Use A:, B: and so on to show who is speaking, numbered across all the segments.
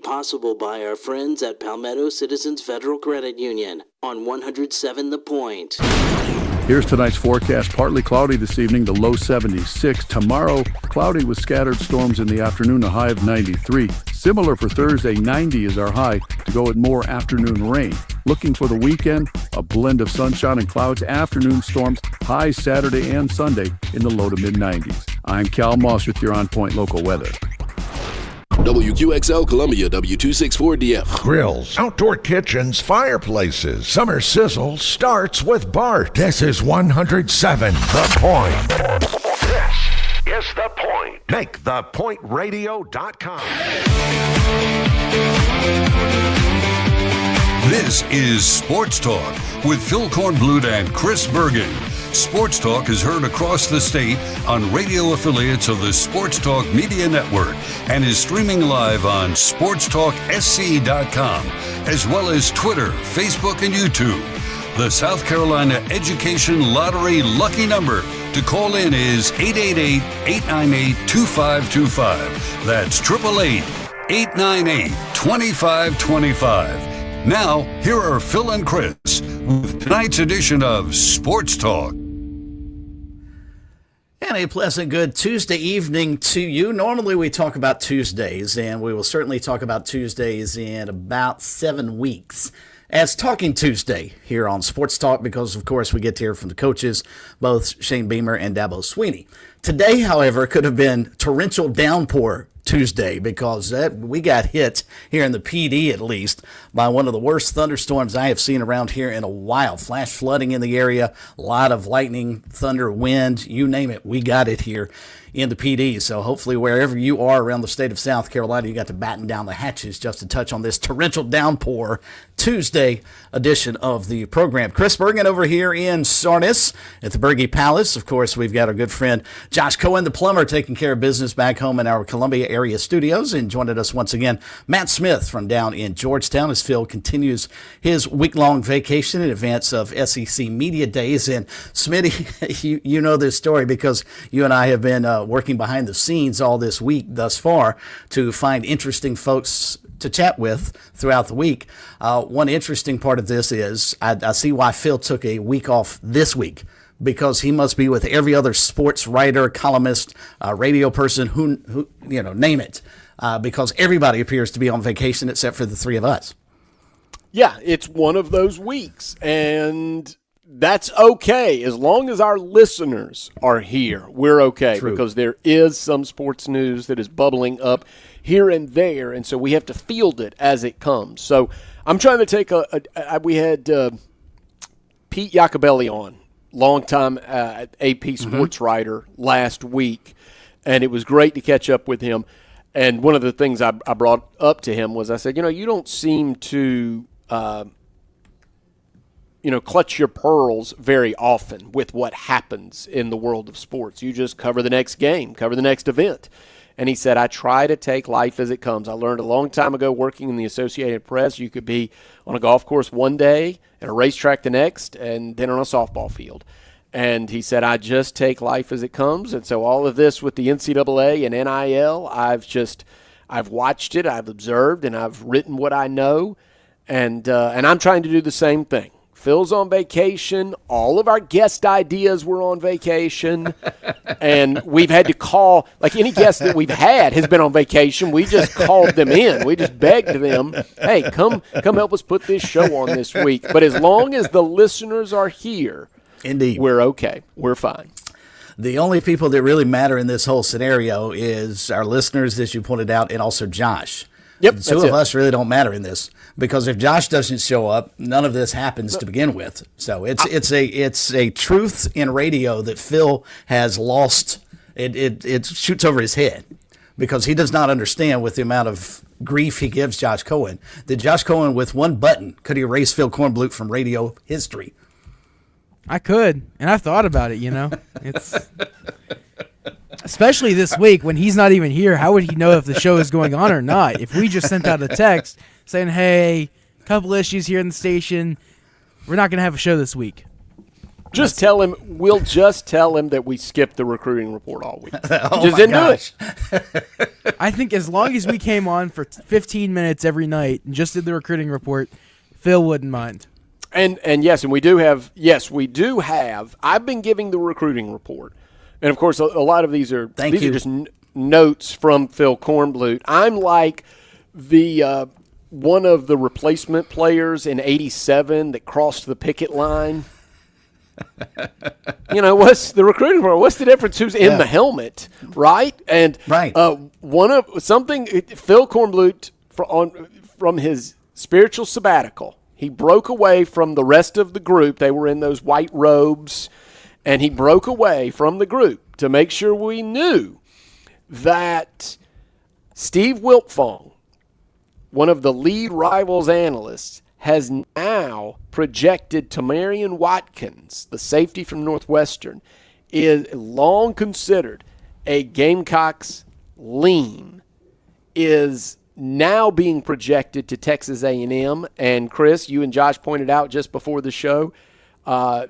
A: possible by our friends at Palmetto Citizens Federal Credit Union on 107 The Point.
B: Here's tonight's forecast. Partly cloudy this evening, the low 76. Tomorrow, cloudy with scattered storms in the afternoon, a high of 93. Similar for Thursday, 90 is our high to go with more afternoon rain. Looking for the weekend, a blend of sunshine and clouds, afternoon storms, highs Saturday and Sunday in the low to mid-90s. I'm Cal Moss with your On Point local weather.
C: WQXL Columbia, W264DF.
D: Grills, outdoor kitchens, fireplaces. Summer sizzle starts with Bart. This is 107 The Point. This is The Point. Make thepointradio.com.
E: This is Sports Talk with Phil Kornblut and Chris Bergen. Sports Talk is heard across the state on radio affiliates of the Sports Talk Media Network and is streaming live on SportsTalkSC.com, as well as Twitter, Facebook, and YouTube. The South Carolina Education Lottery lucky number to call in is 888-898-2525. That's 888-898-2525. Now, here are Phil and Chris with tonight's edition of Sports Talk.
F: And a pleasant good Tuesday evening to you. Normally we talk about Tuesdays, and we will certainly talk about Tuesdays in about 7 weeks as Talking Tuesday here on Sports Talk, because, of course, we get to hear from the coaches, both Shane Beamer and Dabo Sweeney. Today, however, could have been torrential downpour Tuesday, because we got hit here in the PD, at least, by one of the worst thunderstorms I have seen around here in a while. Flash flooding in the area, a lot of lightning, thunder, wind, you name it. We got it here in the PD. So hopefully wherever you are around the state of South Carolina, you got to batten down the hatches just to touch on this torrential downpour Tuesday edition of the program. Chris Bergen over here in Sardis at the Berge Palace. Of course, we've got our good friend Josh Cohen, the plumber, taking care of business back home in our Columbia area studios. And joining us once again, Matt Smith from down in Georgetown, as Phil continues his week-long vacation in advance of SEC Media Days. And Smitty, you know this story because you and I have been working behind the scenes all this week thus far to find interesting folks to chat with throughout the week. One interesting part of this is I see why Phil took a week off this week, because he must be with every other sports writer, columnist, radio person, who name it, because everybody appears to be on vacation except for the three of us.
G: Yeah, it's one of those weeks, and that's okay. As long as our listeners are here, we're okay. True. Because there is some sports news that is bubbling up here and there, and so we have to field it as it comes. So I'm trying to take we had Pete Iacobelli on, longtime AP sports writer, last week, and it was great to catch up with him. And one of the things I brought up to him was I said, you don't seem to clutch your pearls very often with what happens in the world of sports. You just cover the next game, cover the next event. And he said, I try to take life as it comes. I learned a long time ago working in the Associated Press, you could be on a golf course one day and a racetrack the next, and then on a softball field. And he said, I just take life as it comes. And so all of this with the NCAA and NIL, I've watched it, I've observed, and I've written what I know. And I'm trying to do the same thing. Phil's on vacation. All of our guest ideas were on vacation. And we've had to call, like any guest that we've had has been on vacation. We just called them in. We just begged them, hey, come help us put this show on this week. But as long as the listeners are here,
F: indeed,
G: we're okay. We're fine.
F: The only people that really matter in this whole scenario is our listeners, as you pointed out, and also Josh.
G: Yep,
F: the two of us really don't matter in this, because if Josh doesn't show up, none of this happens to begin with. So it's a truth in radio that Phil has lost. It shoots over his head, because he does not understand, with the amount of grief he gives Josh Cohen, that Josh Cohen with one button could erase Phil Kornblut from radio history.
H: I could, and I've thought about it. It's. Especially this week when he's not even here, how would he know if the show is going on or not? If we just sent out a text saying, hey, a couple issues here in the station, we're not going to have a show this week.
G: Just tell him. We'll just tell him that we skipped the recruiting report all week.
F: Oh
G: Just
F: my
G: didn't
F: gosh.
G: do it.
H: I think as long as we came on for 15 minutes every night and just did the recruiting report, Phil wouldn't mind.
G: And yes, and we do have. I've been giving the recruiting report, and of course, a lot of these are
F: Thank you.
G: are just notes from Phil Kornblut. I'm like the one of the replacement players in '87 that crossed the picket line. What's the recruiting report? What's the difference? Who's in the helmet, right? And
F: Right.
G: Phil Kornblut from his spiritual sabbatical. He broke away from the rest of the group. They were in those white robes, and he broke away from the group to make sure we knew that Steve Wiltfong, one of the lead Rivals analysts, has now projected Tamarian Watkins, the safety from Northwestern, is long considered a Gamecocks lean, is now being projected to Texas A&M. And Chris, you and Josh pointed out just before the show,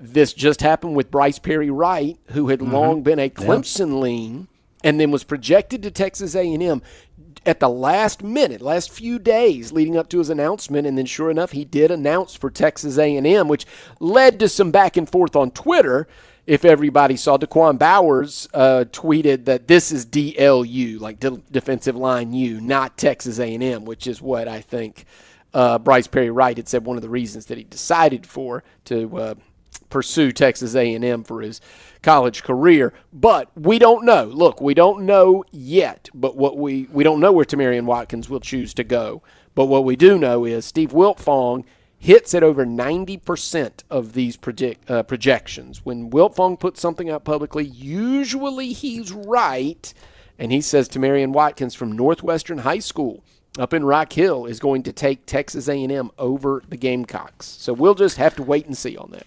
G: this just happened with Bryce Perry Wright, who had long been a Clemson lean, and then was projected to Texas A&M at the last minute, last few days leading up to his announcement. And then sure enough, he did announce for Texas A&M, which led to some back and forth on Twitter. If everybody saw, Daquan Bowers tweeted that this is DLU, like defensive line U, not Texas A&M, which is what I think Bryce Perry Wright had said one of the reasons that he decided to pursue Texas A&M for his college career. But we don't know. Look, we don't know yet, but we don't know where Tamarian Watkins will choose to go. But what we do know is Steve Wiltfong hits at over 90% of these projections. When Wiltfong puts something out publicly, usually he's right, and he says Tamarian Watkins from Northwestern High School up in Rock Hill is going to take Texas A&M over the Gamecocks. So we'll just have to wait and see on that.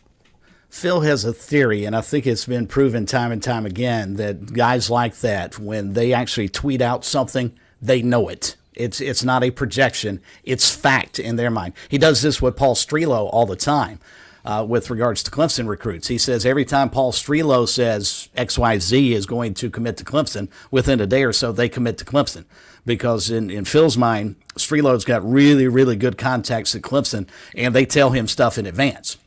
F: Phil has a theory, and I think it's been proven time and time again, that guys like that, when they actually tweet out something, they know it. It's not a projection. It's fact in their mind. He does this with Paul Strelo all the time with regards to Clemson recruits. He says every time Paul Strelo says XYZ is going to commit to Clemson, within a day or so, they commit to Clemson. Because in Phil's mind, Strelo's got really, really good contacts at Clemson, and they tell him stuff in advance.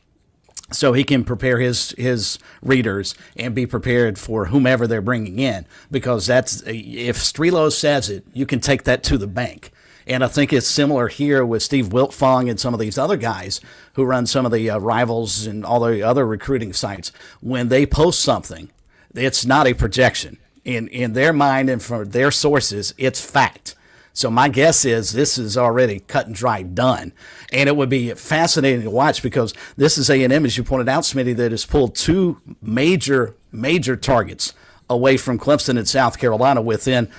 F: So he can prepare his readers and be prepared for whomever they're bringing in, because if Strelo says it, you can take that to the bank. And I think it's similar here with Steve Wiltfong and some of these other guys who run some of the Rivals and all the other recruiting sites. When they post something, it's not a projection. In their mind and from their sources, it's fact. So my guess is this is already cut and dry done. And it would be fascinating to watch, because this is A&M, as you pointed out, Smitty, that has pulled two major targets away from Clemson and South Carolina within.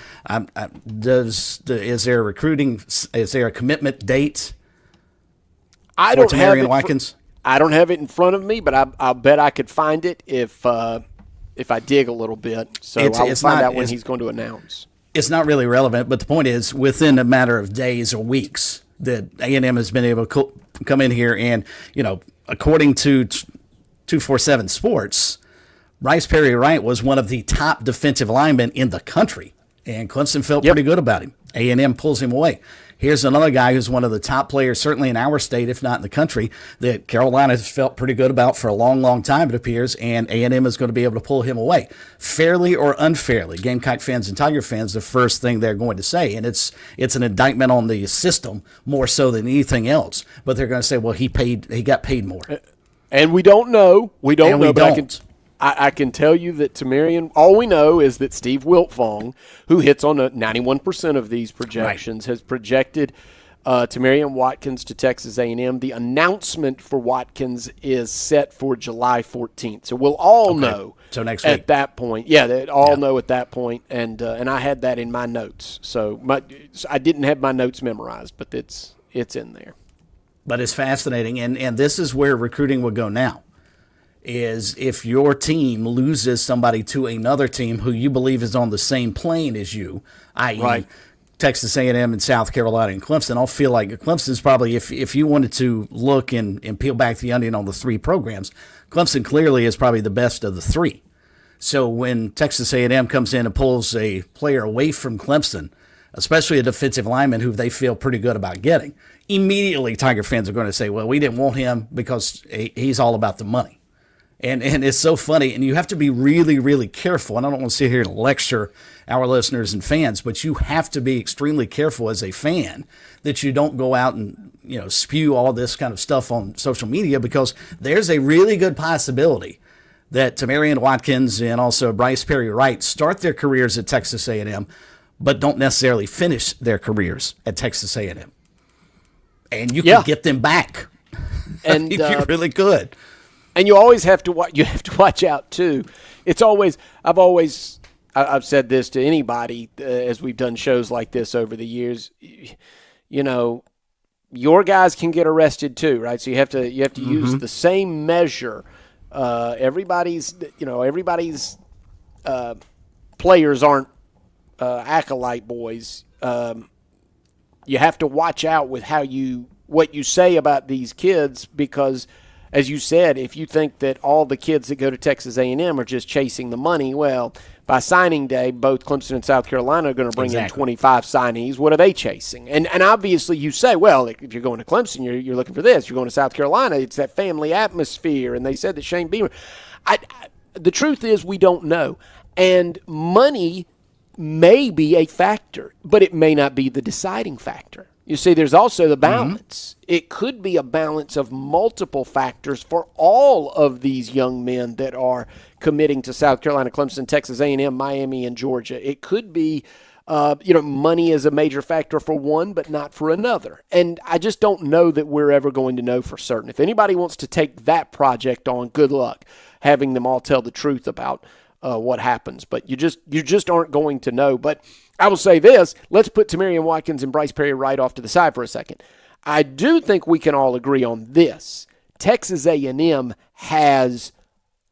F: Is there a commitment date
G: I
F: for
G: don't have
F: Tamarian
G: it
F: Watkins?
G: I don't have it in front of me, but I'll bet I could find it if I dig a little bit. So I'll find out when he's going to announce.
F: It's not really relevant, but the point is, within a matter of days or weeks, that A&M has been able to come in here and, according to 247 Sports, Bryce Perry Wright was one of the top defensive linemen in the country, and Clemson felt pretty good about him. A&M pulls him away. Here's another guy who's one of the top players, certainly in our state, if not in the country, that Carolina has felt pretty good about for a long, long time, it appears, and A&M is going to be able to pull him away. Fairly or unfairly, Gamecock fans and Tiger fans, the first thing they're going to say, and it's an indictment on the system more so than anything else, but they're going to say, well, he got paid more.
G: And we don't know. We don't know,
F: but
G: I can tell you that Tamarian, all we know is that Steve Wiltfong, who hits on 91% of these projections, has projected Tamarian Watkins to Texas A&M. The announcement for Watkins is set for July 14th. So we'll all know
F: so next
G: at
F: week.
G: That point. Yeah, they all know at that point, and I had that in my notes. So I didn't have my notes memorized, but it's in there.
F: But it's fascinating, and this is where recruiting would go now. Is if your team loses somebody to another team who you believe is on the same plane as you, i.e. Texas A&M and South Carolina and Clemson, I'll feel like Clemson's probably, if you wanted to look and peel back the onion on the three programs, Clemson clearly is probably the best of the three. So when Texas A&M comes in and pulls a player away from Clemson, especially a defensive lineman who they feel pretty good about getting, immediately Tiger fans are going to say, well, we didn't want him because he's all about the money. And it's so funny, and you have to be really, really careful. And I don't want to sit here and lecture our listeners and fans, but you have to be extremely careful as a fan that you don't go out and spew all this kind of stuff on social media, because there's a really good possibility that Tamarian Watkins and also Bryce Perry Wright start their careers at Texas A&M, but don't necessarily finish their careers at Texas A&M. And you can get them back.
G: And
F: you really could.
G: And you always have to watch out too. It's always I've said this to anybody as we've done shows like this over the years. Your guys can get arrested too, right? So you have to use the same measure. Everybody's players aren't acolyte boys. You have to watch out with what you say about these kids, because, as you said, if you think that all the kids that go to Texas A&M are just chasing the money, well, by signing day, both Clemson and South Carolina are going to bring in 25 signees. What are they chasing? And obviously you say, well, if you're going to Clemson, you're looking for this. You're going to South Carolina, it's that family atmosphere. And they said that Shane Beamer. The truth is we don't know. And money may be a factor, but it may not be the deciding factor. You see, there's also the balance. It could be a balance of multiple factors for all of these young men that are committing to South Carolina, Clemson, Texas A&M, Miami, and Georgia. It could be, money is a major factor for one, but not for another. And I just don't know that we're ever going to know for certain. If anybody wants to take that project on, good luck having them all tell the truth about what happens. But you just aren't going to know. But I will say this, let's put Tamarian Watkins and Bryce Perry Wright off to the side for a second. I do think we can all agree on this. Texas A&M has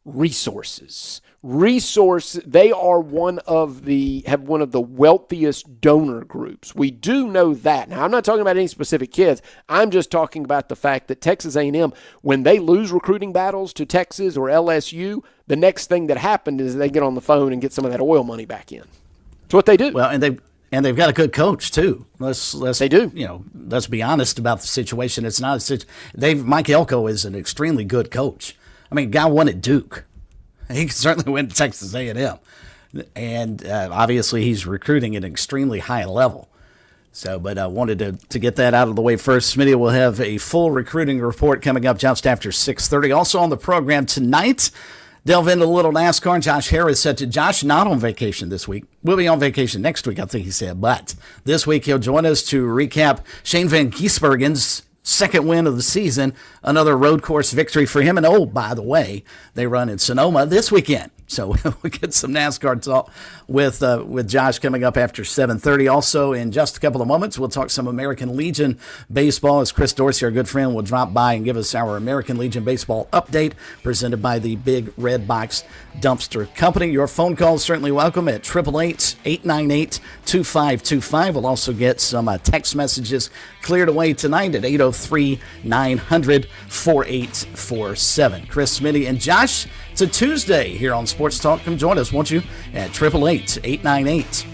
G: resources. They are have one of the wealthiest donor groups. We do know that. Now, I'm not talking about any specific kids. I'm just talking about the fact that Texas A&M, when they lose recruiting battles to Texas or LSU, the next thing that happened is they get on the phone and get some of that oil money back in. It's what they do.
F: Well, and they've got a good coach too.
G: They do.
F: Let's be honest about the situation. It's not Mike Elko is an extremely good coach. I mean, guy won at Duke. He certainly went to Texas A&M, and obviously he's recruiting at an extremely high level. So, but I wanted to get that out of the way first. Smitty will have a full recruiting report coming up just after 6:30. Also on the program tonight, delve into a little NASCAR. Josh Harris said to Josh, not on vacation this week. We'll be on vacation next week, I think he said. But this week he'll join us to recap Shane Van Gisbergen's second win of the season, another road course victory for him. And, oh, by the way, they run in Sonoma this weekend. So we'll get some NASCAR talk with Josh coming up after 7:30. Also, in just a couple of moments, we'll talk some American Legion baseball as Chris Dorsey, our good friend, will drop by and give us our American Legion baseball update presented by the Big Red Box Dumpster Company. Your phone calls certainly welcome at 888-898-2525. We'll also get some text messages cleared away tonight at 803-900-4847. Chris, Smitty, and Josh, it's a Tuesday here on Sports Talk. Come join us, won't you, at 888-898.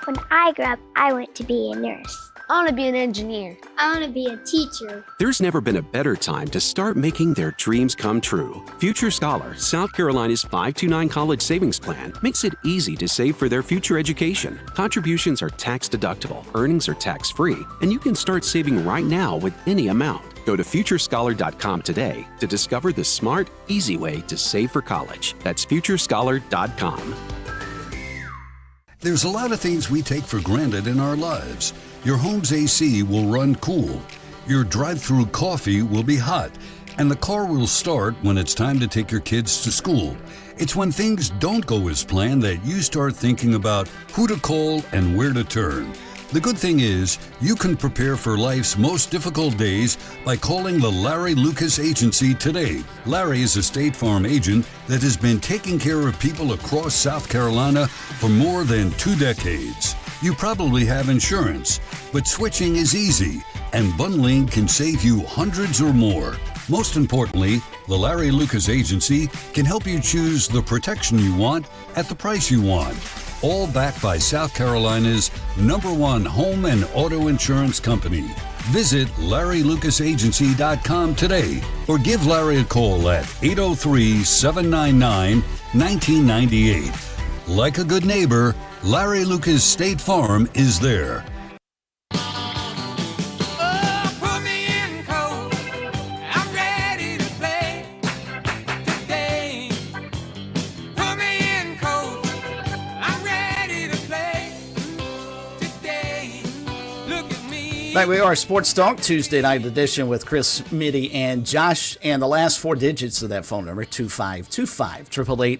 I: When I grew up, I want to be a nurse.
J: I want to be an engineer.
I: I want to be a teacher.
K: There's never been a better time to start making their dreams come true. Future Scholar, South Carolina's 529 college savings plan, makes it easy to save for their future education. Contributions are tax deductible, earnings are tax free, and you can start saving right now with any amount. Go to futurescholar.com today to discover the smart, easy way to save for college. That's futurescholar.com.
E: There's a lot of things we take for granted in our lives. Your home's AC will run cool, your drive-through coffee will be hot, and the car will start when it's time to take your kids to school. It's when things don't go as planned that you start thinking about who to call and where to turn. The good thing is, you can prepare for life's most difficult days by calling the Larry Lucas Agency today. Larry is a State Farm agent that has been taking care of people across South Carolina for more than 2 decades. You probably have insurance, but switching is easy, and bundling can save you hundreds or more. Most importantly, the Larry Lucas Agency can help you choose the protection you want at the price you want. All backed by South Carolina's #1 home and auto insurance company. Visit LarryLucasAgency.com today or give Larry a call at 803-799-1998. Like a good neighbor, Larry Lucas State Farm is there.
F: Back we are, Sports Talk, Tuesday night edition with Chris, Mitty, and Josh. And the last 4 digits of that phone number, 2525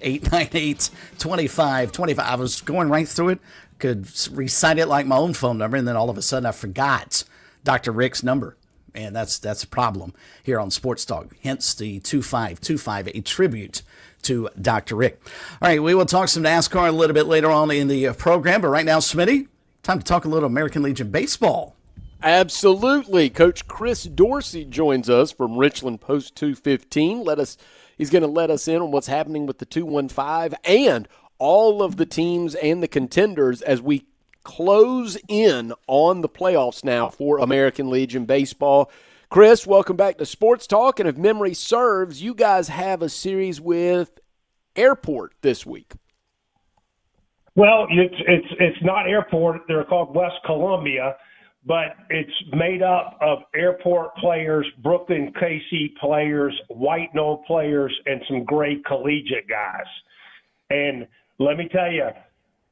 F: 888 2525. I was going right through it, could recite it like my own phone number, and then all of a sudden I forgot Dr. Rick's number. And that's a problem here on Sports Talk. Hence the 2525, a tribute to Dr. Rick. All right, we will talk some NASCAR a little bit later on in the program. But right now, Smitty, time to talk a little American Legion baseball.
G: Absolutely. Coach Chris Dorsey joins us from Richland Post 215. He's going to let us in on what's happening with the 215 and all of the teams and the contenders as we close in on the playoffs now for American Legion baseball. Chris, welcome back to Sports Talk. And if memory serves, you guys have a series with Airport this week.
J: Well, it's not Airport. They're called West Columbia. But it's made up of Airport players, Brooklyn KC players, White Knoll players, and some great collegiate guys. And let me tell you,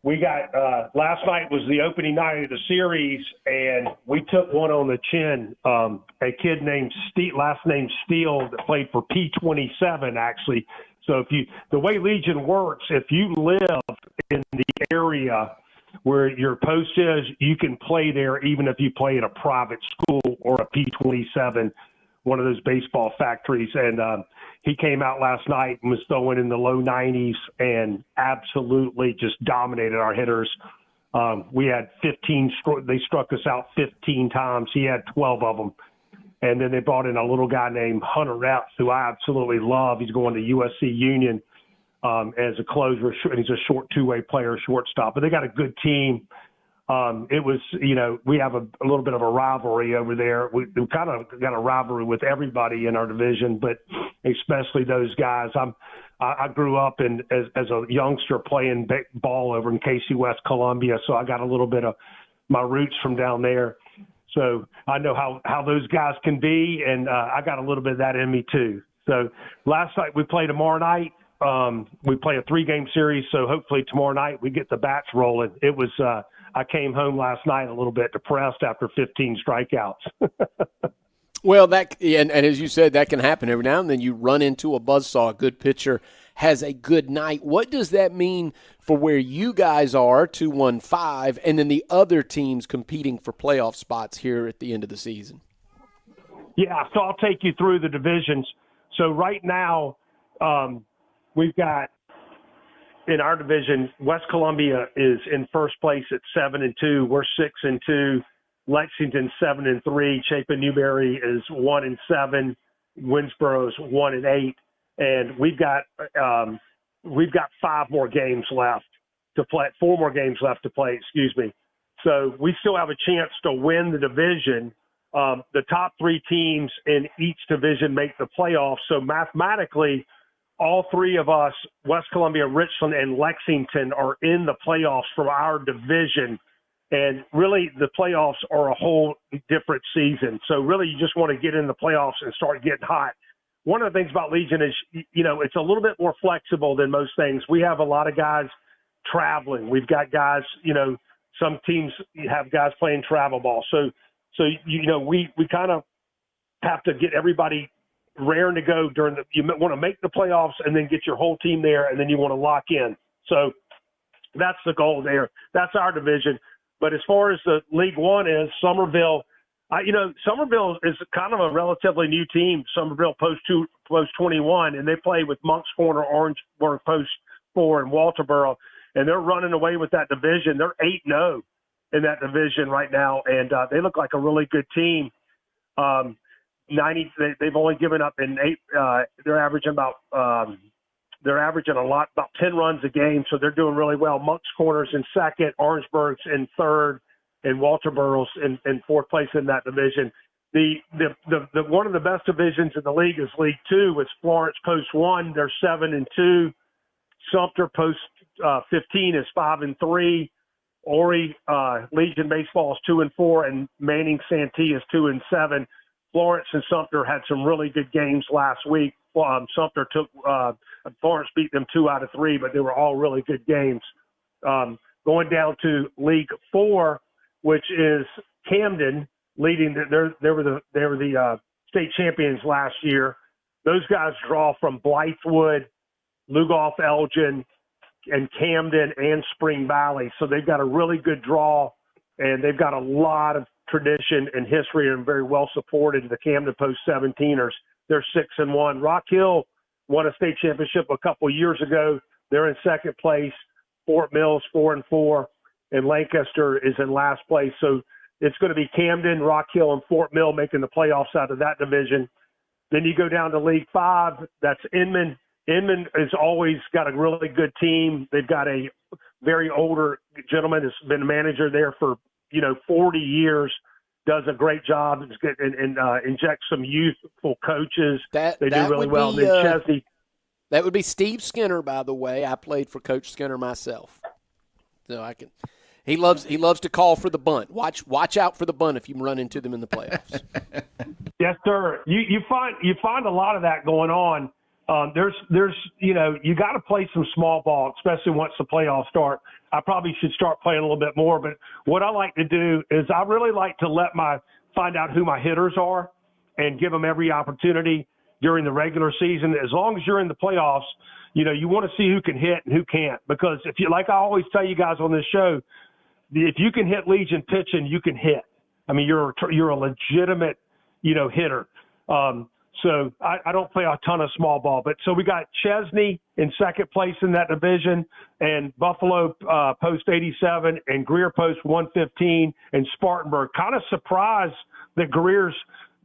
J: we got last night was the opening night of the series, and we took one on the chin. A kid named last name Steele that played for P27 actually. So the way Legion works, if you live in the area where your post is, you can play there even if you play at a private school or a P27, one of those baseball factories. And he came out last night and was throwing in the low 90s and absolutely just dominated our hitters. We had 15 – they struck us out 15 times. He had 12 of them. And then they brought in a little guy named Hunter Epps, who I absolutely love. He's going to USC Union as a closer, and he's a short two-way player, shortstop. But they got a good team. It was, we have a little bit of a rivalry over there. We kind of got a rivalry with everybody in our division, but especially those guys. I grew up as a youngster playing ball over in KC West Columbia, so I got a little bit of my roots from down there. So I know how those guys can be, and I got a little bit of that in me too. So last night we play tomorrow night. We play a 3-game series, so hopefully tomorrow night we get the bats rolling. It was I came home last night a little bit depressed after 15 strikeouts.
G: Well, and as you said, that can happen every now and then. You run into a buzzsaw. A good pitcher has a good night. What does that mean for where you guys are, 2-1-5, and then the other teams competing for playoff spots here at the end of the season?
J: Yeah, so I'll take you through the divisions. So right now, we've got in our division, West Columbia is in first place at 7-2. We're 6-2. Lexington 7-3. Chapin Newberry is 1-7. Winsboro is 1-8. And we've got 5 more games left to play. 4 more games left to play. Excuse me. So we still have a chance to win the division. The top 3 teams in each division make the playoffs. So mathematically, all 3 of us, West Columbia, Richland, and Lexington, are in the playoffs from our division. And really, the playoffs are a whole different season. So really, you just want to get in the playoffs and start getting hot. One of the things about Legion is, it's a little bit more flexible than most things. We have a lot of guys traveling. We've got guys, some teams have guys playing travel ball. So we kind of have to get everybody raring to go you want to make the playoffs and then get your whole team there, and then you want to lock in. So that's the goal there. That's our division. But as far as the League One is, Somerville, Somerville is kind of a relatively new team. Somerville post 21, and they play with Moncks Corner, Orangeburg post 4, and Walterboro, and they're running away with that division. They're 8-0 in that division right now, and they look like a really good team. They've only given up in 8. They're averaging about 10 runs a game, so they're doing really well. Moncks Corner's in second, Orangeburg's in third, and Walterboro's in fourth place in that division. The one of the best divisions in the league is League 2 with Florence post 1. They're 7-2. Sumter post 15 is 5-3. Horry Legion Baseball is 2-4, and Manning Santee is 2-7. Florence and Sumter had some really good games last week. Sumter Florence beat them 2 out of 3, but they were all really good games. Going down to League 4, which is Camden leading. They were the state champions last year. Those guys draw from Blythewood, Lugoff, Elgin, and Camden and Spring Valley. So they've got a really good draw, and they've got a lot of tradition and history and very well supported. The Camden Post 17ers, they're 6-1. Rock Hill won a state championship a couple of years ago. They're in second place. Fort Mills 4-4, and Lancaster is in last place. So it's going to be Camden, Rock Hill, and Fort Mill making the playoffs out of that division. Then you go down to League 5. That's Inman. Inman has always got a really good team. They've got a very older gentleman that's been a manager there for 40 years. Does a great job and injects some youthful coaches. They do really well. Then Chesney.
G: That would be Steve Skinner, by the way. I played for Coach Skinner myself, so I can. He loves to call for the bunt. Watch out for the bunt if you run into them in the playoffs.
J: Yes, sir. You find a lot of that going on. There's you got to play some small ball, especially once the playoffs start. I probably should start playing a little bit more, but what I like to do is I really like to find out who my hitters are and give them every opportunity during the regular season. As long as you're in the playoffs, you want to see who can hit and who can't, because if you, like I always tell you guys on this show, if you can hit Legion pitching, you can hit. I mean, you're a legitimate, hitter. So I don't play a ton of small ball. But so we got Chesney in second place in that division, and Buffalo post 87, and Greer post 115, and Spartanburg. Kind of surprised that Greer's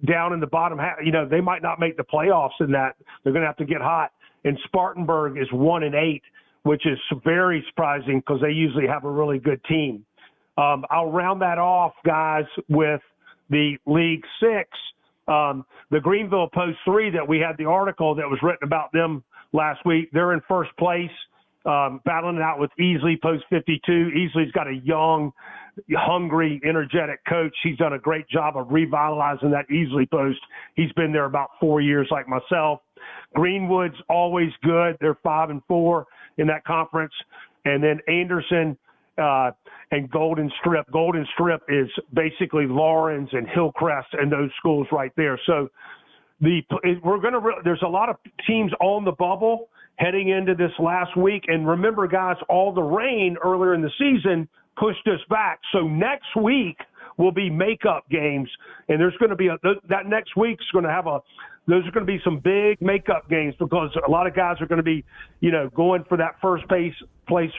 J: down in the bottom half. They might not make the playoffs in that. They're going to have to get hot. And Spartanburg is 1-8, which is very surprising because they usually have a really good team. I'll round that off, guys, with the League 6. The Greenville Post 3 that we had the article that was written about them last week, they're in first place, battling it out with Easley Post 52. Easley's got a young, hungry, energetic coach. He's done a great job of revitalizing that Easley Post. He's been there about 4 years like myself. Greenwood's always good. They're 5-4 in that conference. And then Anderson and Golden Strip. Golden Strip is basically Lawrence and Hillcrest and those schools right there. So there's a lot of teams on the bubble heading into this last week. And remember, guys, all the rain earlier in the season pushed us back. So next week will be makeup games, and there's going to be that next week's going to have those are going to be some big makeup games, because a lot of guys are going to be, going for that first place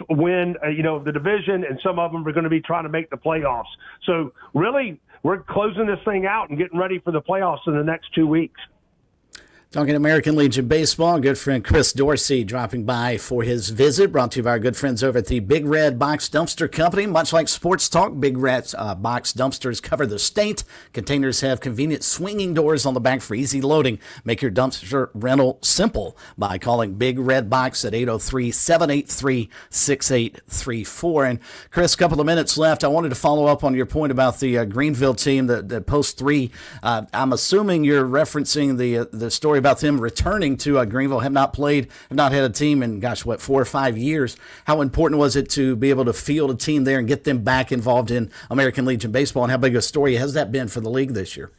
J: win, of the division, and some of them are going to be trying to make the playoffs. So really, we're closing this thing out and getting ready for the playoffs in the next 2 weeks.
F: Talking American Legion Baseball, good friend Chris Dorsey dropping by for his visit, brought to you by our good friends over at the Big Red Box Dumpster Company. Much like Sports Talk, Big Red Box dumpsters cover the state. Containers have convenient swinging doors on the back for easy loading. Make your dumpster rental simple by calling Big Red Box at 803-783-6834. And Chris, a couple of minutes left. I wanted to follow up on your point about the Greenville team, the Post 3. I'm assuming you're referencing the story about them returning to Greenville. Have not had a team in 4 or 5 years. How important was it to be able to field a team there and get them back involved in American Legion Baseball, and how big a story has that been for the league this year?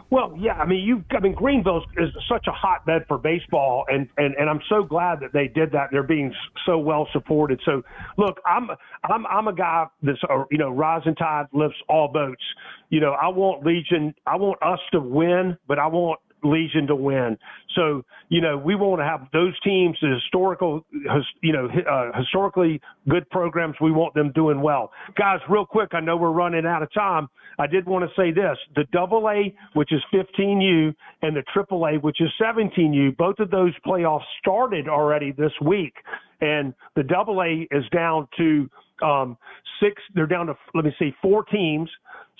J: Well, yeah, I mean, Greenville is such a hotbed for baseball, and I'm so glad that they did that. They're being so well supported. So, look, I'm a guy that's rising tide lifts all boats. I want Legion, I want us to win, but I want Legion to win. So, we want to have those teams, the historically good programs. We want them doing well. Guys, real quick, I know we're running out of time. I did want to say this. The AA, which is 15U, and the AAA, which is 17U, both of those playoffs started already this week. And the AA is down to 6. They're down to, 4 teams.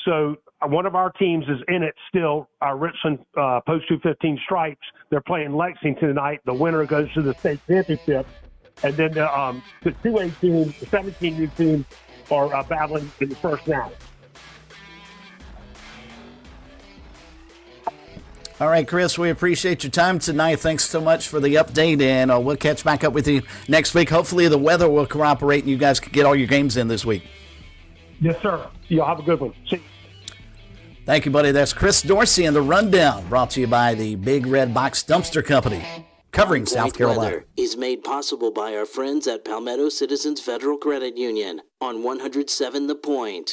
J: So one of our teams is in it still, our Richland Post 215 Stripes. They're playing Lexington tonight. The winner goes to the state championship. And then the 2A team, the 17U team, are battling in the first round.
F: All right, Chris, we appreciate your time tonight. Thanks so much for the update, and we'll catch back up with you next week. Hopefully the weather will cooperate and you guys can get all your games in this week.
J: Yes, sir. Y'all have a good one. See you.
F: Thank you, buddy. That's Chris Dorsey and the Rundown, brought to you by the Big Red Box Dumpster Company, covering South Carolina.
A: Weather is made possible by our friends at Palmetto Citizens Federal Credit Union on 107 The Point.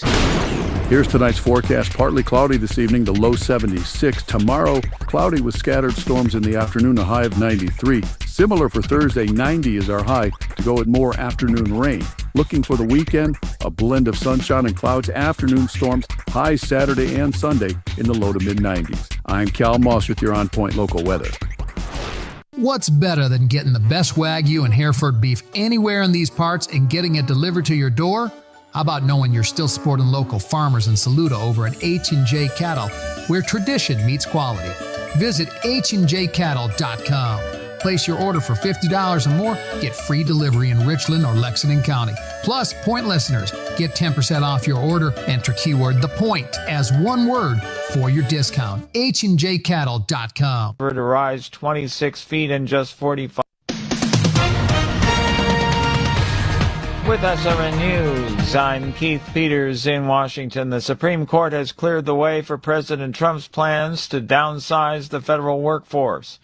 B: Here's tonight's forecast. Partly cloudy this evening, the low 76. Tomorrow, cloudy with scattered storms in the afternoon, a high of 93. Similar for Thursday, 90 is our high, to go with more afternoon rain. Looking for the weekend, a blend of sunshine and clouds, afternoon storms, highs Saturday and Sunday in the low to mid-90s. I'm Cal Moss with your On Point local weather.
L: What's better than getting the best Wagyu and Hereford beef anywhere in these parts and getting it delivered to your door? How about knowing you're still supporting local farmers in Saluda over at H&J Cattle, where tradition meets quality? Visit HandJCattle.com. Place your order for $50 or more, get free delivery in Richland or Lexington County. Plus, Point listeners get 10% off your order. Enter keyword The Point as one word for your discount. HandJCattle.com.
M: To rise 26 feet in just 45. With SRN News, I'm Keith Peters in Washington. The Supreme Court has cleared the way for President Trump's plans to downsize the federal workforce.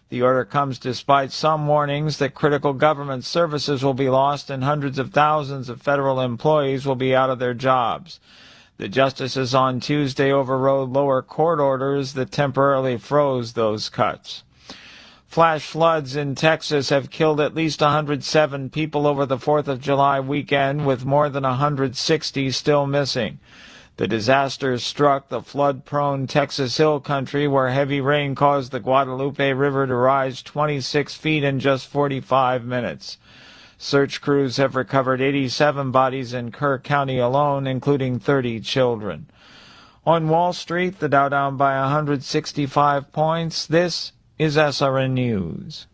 M: The order comes despite some warnings that critical government services will be lost and hundreds of thousands of federal employees will be out of their jobs. The justices on Tuesday overrode lower court orders that temporarily froze those cuts. Flash floods in Texas have killed at least 107 people over the 4th of July weekend, with more than 160 still missing. The disaster struck the flood-prone Texas Hill Country, where heavy rain caused the Guadalupe River to rise 26 feet in just 45 minutes. Search crews have recovered 87 bodies in Kerr County alone, including 30 children. On Wall Street, the Dow down by 165 points. This is SRN News.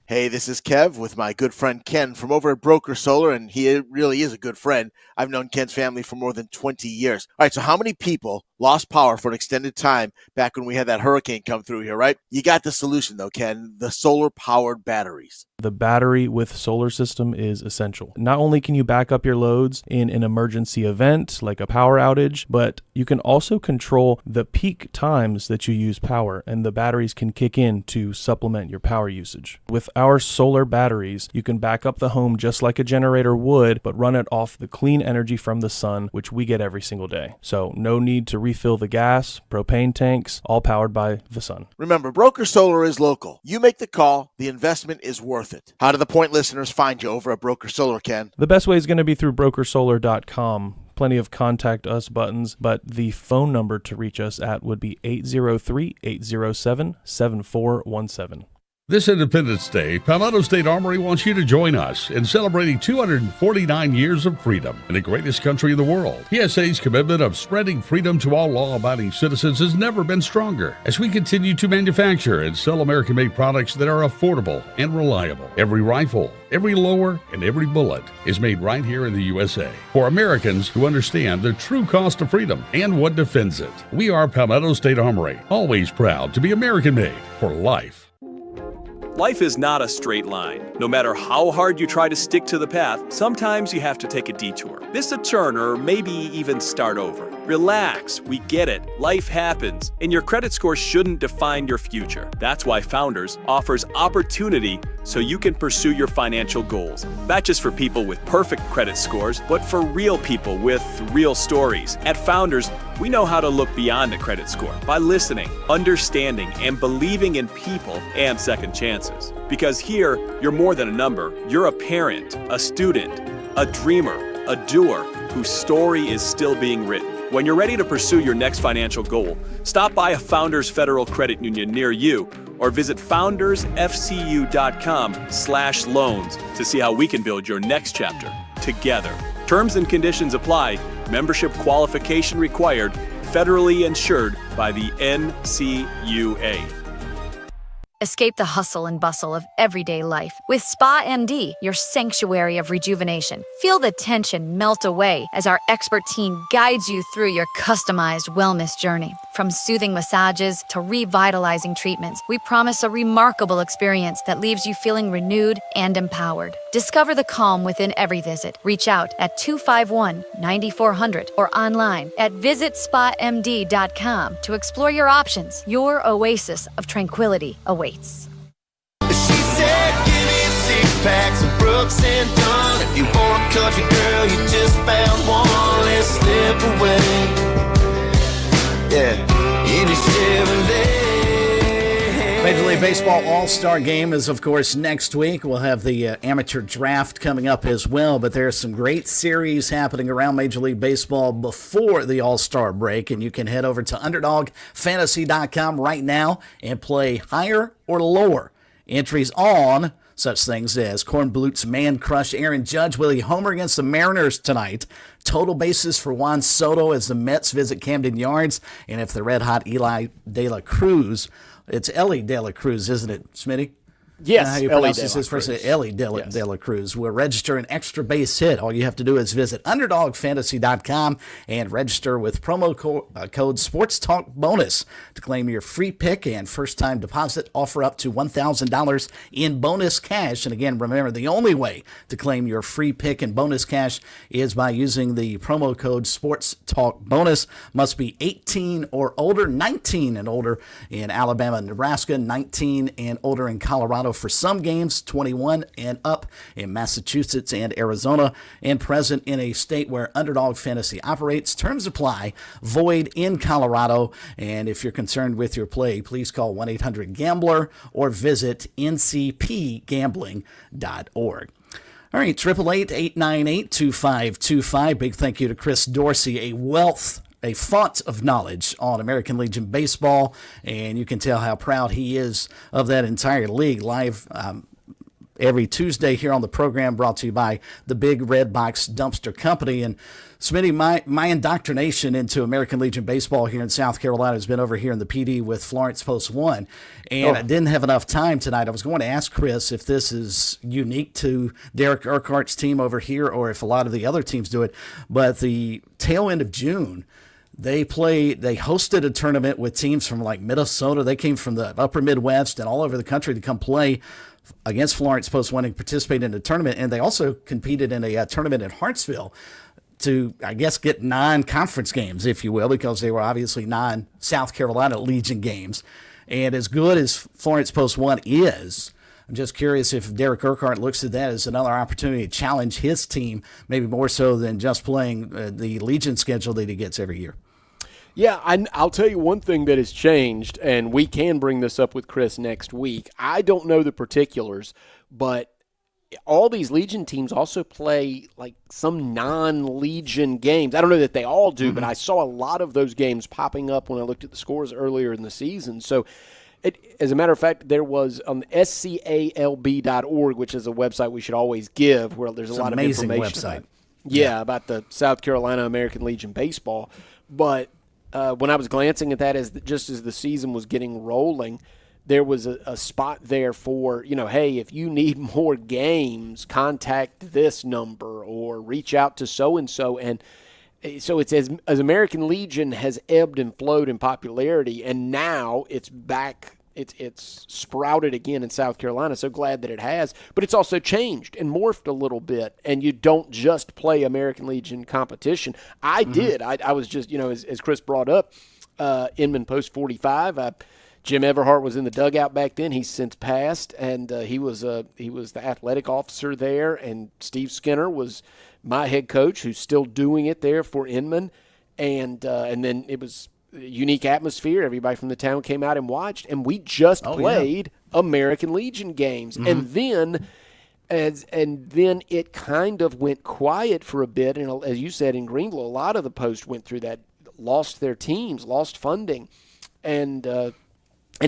N: Hey, this is Kev with my good friend Ken from over at Broker Solar, and he really is a good friend. I've known Ken's family for more than 20 years. All right, so how many people lost power for an extended time back when we had that hurricane come through here, right? You got the solution, though, Ken, the solar-powered batteries.
O: The battery with solar system is essential. Not only can you back up your loads in an emergency event like a power outage, but you can also control the peak times that you use power, and the batteries can kick in to supplement your power usage. With our solar batteries, you can back up the home just like a generator would, but run it off the clean energy from the sun, which we get every single day. So no need to refill the gas, propane tanks, all powered by the sun.
N: Remember, Broker Solar is local. You make the call, the investment is worth it. How do the Point listeners find you over at Broker Solar, Ken?
O: The best way is going to be through brokersolar.com. Plenty of contact us buttons, but the phone number to reach us at would be 803-807-7417.
B: This Independence Day, Palmetto State Armory wants you to join us in celebrating 249 years of freedom in the greatest country in the world. PSA's commitment of spreading freedom to all law-abiding citizens has never been stronger as we continue to manufacture and sell American-made products that are affordable and reliable. Every rifle, every lower, and every bullet is made right here in the USA for Americans who understand the true cost of freedom and what defends it. We are Palmetto State Armory, always proud to be American-made for life.
P: Life is not a straight line. No matter how hard you try to stick to the path, sometimes you have to take a detour. Miss a turn or maybe even start over. Relax, we get it. Life happens, and your credit score shouldn't define your future. That's why Founders offers opportunity so you can pursue your financial goals. Not just for people with perfect credit scores, but for real people with real stories. At Founders, we know how to look beyond the credit score by listening, understanding, and believing in people and second chances. Because here, you're more than a number. You're a parent, a student, a dreamer, a doer whose story is still being written. When you're ready to pursue your next financial goal, stop by a Founders Federal Credit Union near you or visit foundersfcu.com/loans to see how we can build your next chapter together. Terms and conditions apply. Membership qualification required. Federally insured by the NCUA.
Q: Escape the hustle and bustle of everyday life with Spa MD, your sanctuary of rejuvenation. Feel the tension melt away as our expert team guides you through your customized wellness journey. From soothing massages to revitalizing treatments, we promise a remarkable experience that leaves you feeling renewed and empowered. Discover the calm within every visit. Reach out at 251-9400 or online at visitspamd.com to explore your options. Your oasis of tranquility awaits.
R: She said, give me 6 packs of Brooks and Dunn. If you want a country girl, you just found one. Let's slip away. Yeah, any Chevrolet.
F: Major League Baseball All-Star Game is, of course, next week. We'll have the amateur draft coming up as well, but there's some great series happening around Major League Baseball before the All-Star break, and you can head over to UnderdogFantasy.com right now and play higher or lower entries on such things as Kornblut's Man Crush Aaron Judge. Will he homer against the Mariners tonight? Total bases for Juan Soto as the Mets visit Camden Yards, and if the red-hot Eli De La Cruz, it's Ellie De La Cruz, isn't it, Smitty?
G: Yes,
F: how you pronounce his first name? Ellie De La Cruz. Will register an extra base hit. All you have to do is visit UnderdogFantasy.com and register with promo code SportsTalkBonus to claim your free pick and first-time deposit. Offer up to $1,000 in bonus cash. And again, remember, the only way to claim your free pick and bonus cash is by using the promo code SportsTalkBonus. Must be 18 or older, 19 and older in Alabama and Nebraska, 19 and older in Colorado for some games, 21 and up in Massachusetts and Arizona, and present in a state where Underdog Fantasy operates. Terms apply. Void in Colorado. And if you're concerned with your play, please call 1-800-GAMBLER or visit ncpgambling.org. All right, 888-898-2525. Big thank you to Chris Dorsey, a font of knowledge on American Legion Baseball, and you can tell how proud he is of that entire league. Live every Tuesday here on the program, brought to you by the Big Red Box Dumpster Company. And Smitty, my indoctrination into American Legion Baseball here in South Carolina has been over here in the PD with Florence Post 1, and I didn't have enough time tonight. I was going to ask Chris if this is unique to Derek Urquhart's team over here or if a lot of the other teams do it, but the tail end of June, they hosted a tournament with teams from like Minnesota. They came from the upper Midwest and all over the country to come play against Florence Post 1 and participate in the tournament. And they also competed in a tournament in Hartsville to, I guess, get non-conference games, if you will, because they were obviously non-South Carolina Legion games. And as good as Florence Post 1 is, I'm just curious if Derek Urquhart looks at that as another opportunity to challenge his team, maybe more so than just playing the Legion schedule that he gets every year.
G: Yeah, I'll tell you one thing that has changed, and we can bring this up with Chris next week. I don't know the particulars, but all these Legion teams also play like some non-Legion games. I don't know that they all do, but I saw a lot of those games popping up when I looked at the scores earlier in the season. So, as a matter of fact, there was on scalb.org, which is a website we should always give, where there's a lot of information.
F: Website.
G: About the South Carolina American Legion Baseball. But when I was glancing at that, just as the season was getting rolling, there was a spot there for, hey, if you need more games, contact this number or reach out to so-and-so. And so it's as American Legion has ebbed and flowed in popularity, and now it's back it's sprouted again in South Carolina. So glad that it has. But it's also changed and morphed a little bit. And you don't just play American Legion competition. I did. I was just, as Chris brought up, Inman Post 45. Jim Everhart was in the dugout back then. He's since passed, and he was the athletic officer there. And Steve Skinner was my head coach, who's still doing it there for Inman. And then it was a unique atmosphere. Everybody from the town came out and watched, and we just played American Legion games. And then it kind of went quiet for a bit. And as you said, in Greenville, a lot of the Post went through that, lost their teams, lost funding, and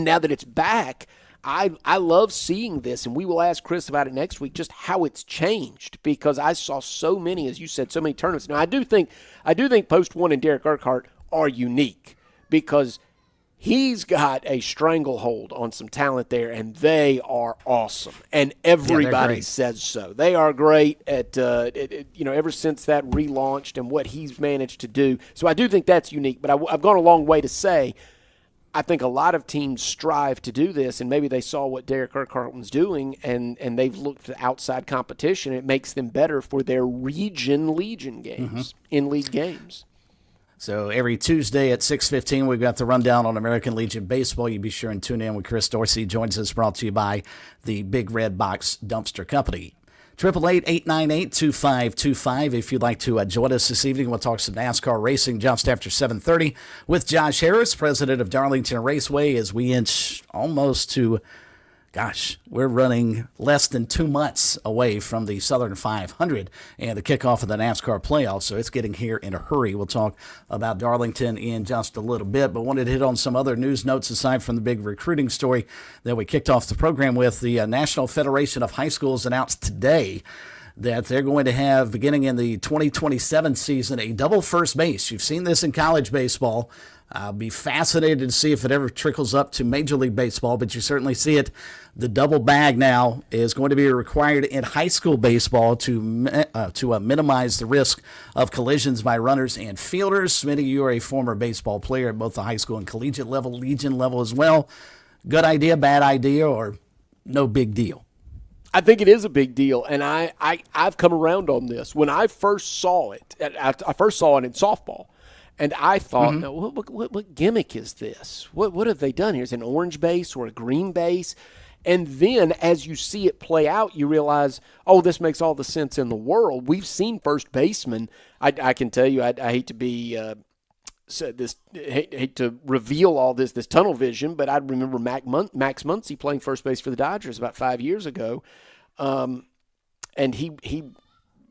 G: now that it's back, I love seeing this, and we will ask Chris about it next week, just how it's changed, because I saw so many, as you said, so many tournaments. Now, I do think Post 1 and Derek Urquhart are unique because he's got a stranglehold on some talent there, and they are awesome, and everybody says so. They are great at, ever since that relaunched and what he's managed to do. So I do think that's unique, but I've gone a long way to say I think a lot of teams strive to do this, and maybe they saw what Derek Urquhart was doing, and they've looked at outside competition. It makes them better for their Legion games, in-league games.
F: So every Tuesday at 6:15, we've got the rundown on American Legion Baseball. You be sure and tune in when Chris Dorsey joins us, brought to you by the Big Red Box Dumpster Company. 888-898-2525. If you'd like to join us this evening, we'll talk some NASCAR racing just after 7:30 with Josh Harris, president of Darlington Raceway, as we inch almost to, we're running less than 2 months away from the Southern 500 and the kickoff of the NASCAR playoffs, so it's getting here in a hurry. We'll talk about Darlington in just a little bit, but wanted to hit on some other news notes aside from the big recruiting story that we kicked off the program with. The National Federation of High Schools announced today that they're going to have, beginning in the 2027 season, a double first base. You've seen this in college baseball. I'll be fascinated to see if it ever trickles up to Major League Baseball, but you certainly see it. The double bag now is going to be required in high school baseball to minimize the risk of collisions by runners and fielders. Smitty, you are a former baseball player at both the high school and collegiate level, Legion level as well. Good idea, bad idea, or no big deal?
G: I think it is a big deal, and I've come around on this. When I first saw it, I first saw it in softball. And I thought, no, what gimmick is this? What have they done here? Is it an orange base or a green base? And then as you see it play out, you realize, this makes all the sense in the world. We've seen first basemen. I can tell you, I hate to be hate to reveal all this tunnel vision, but I remember Max Muncy playing first base for the Dodgers about 5 years ago, and he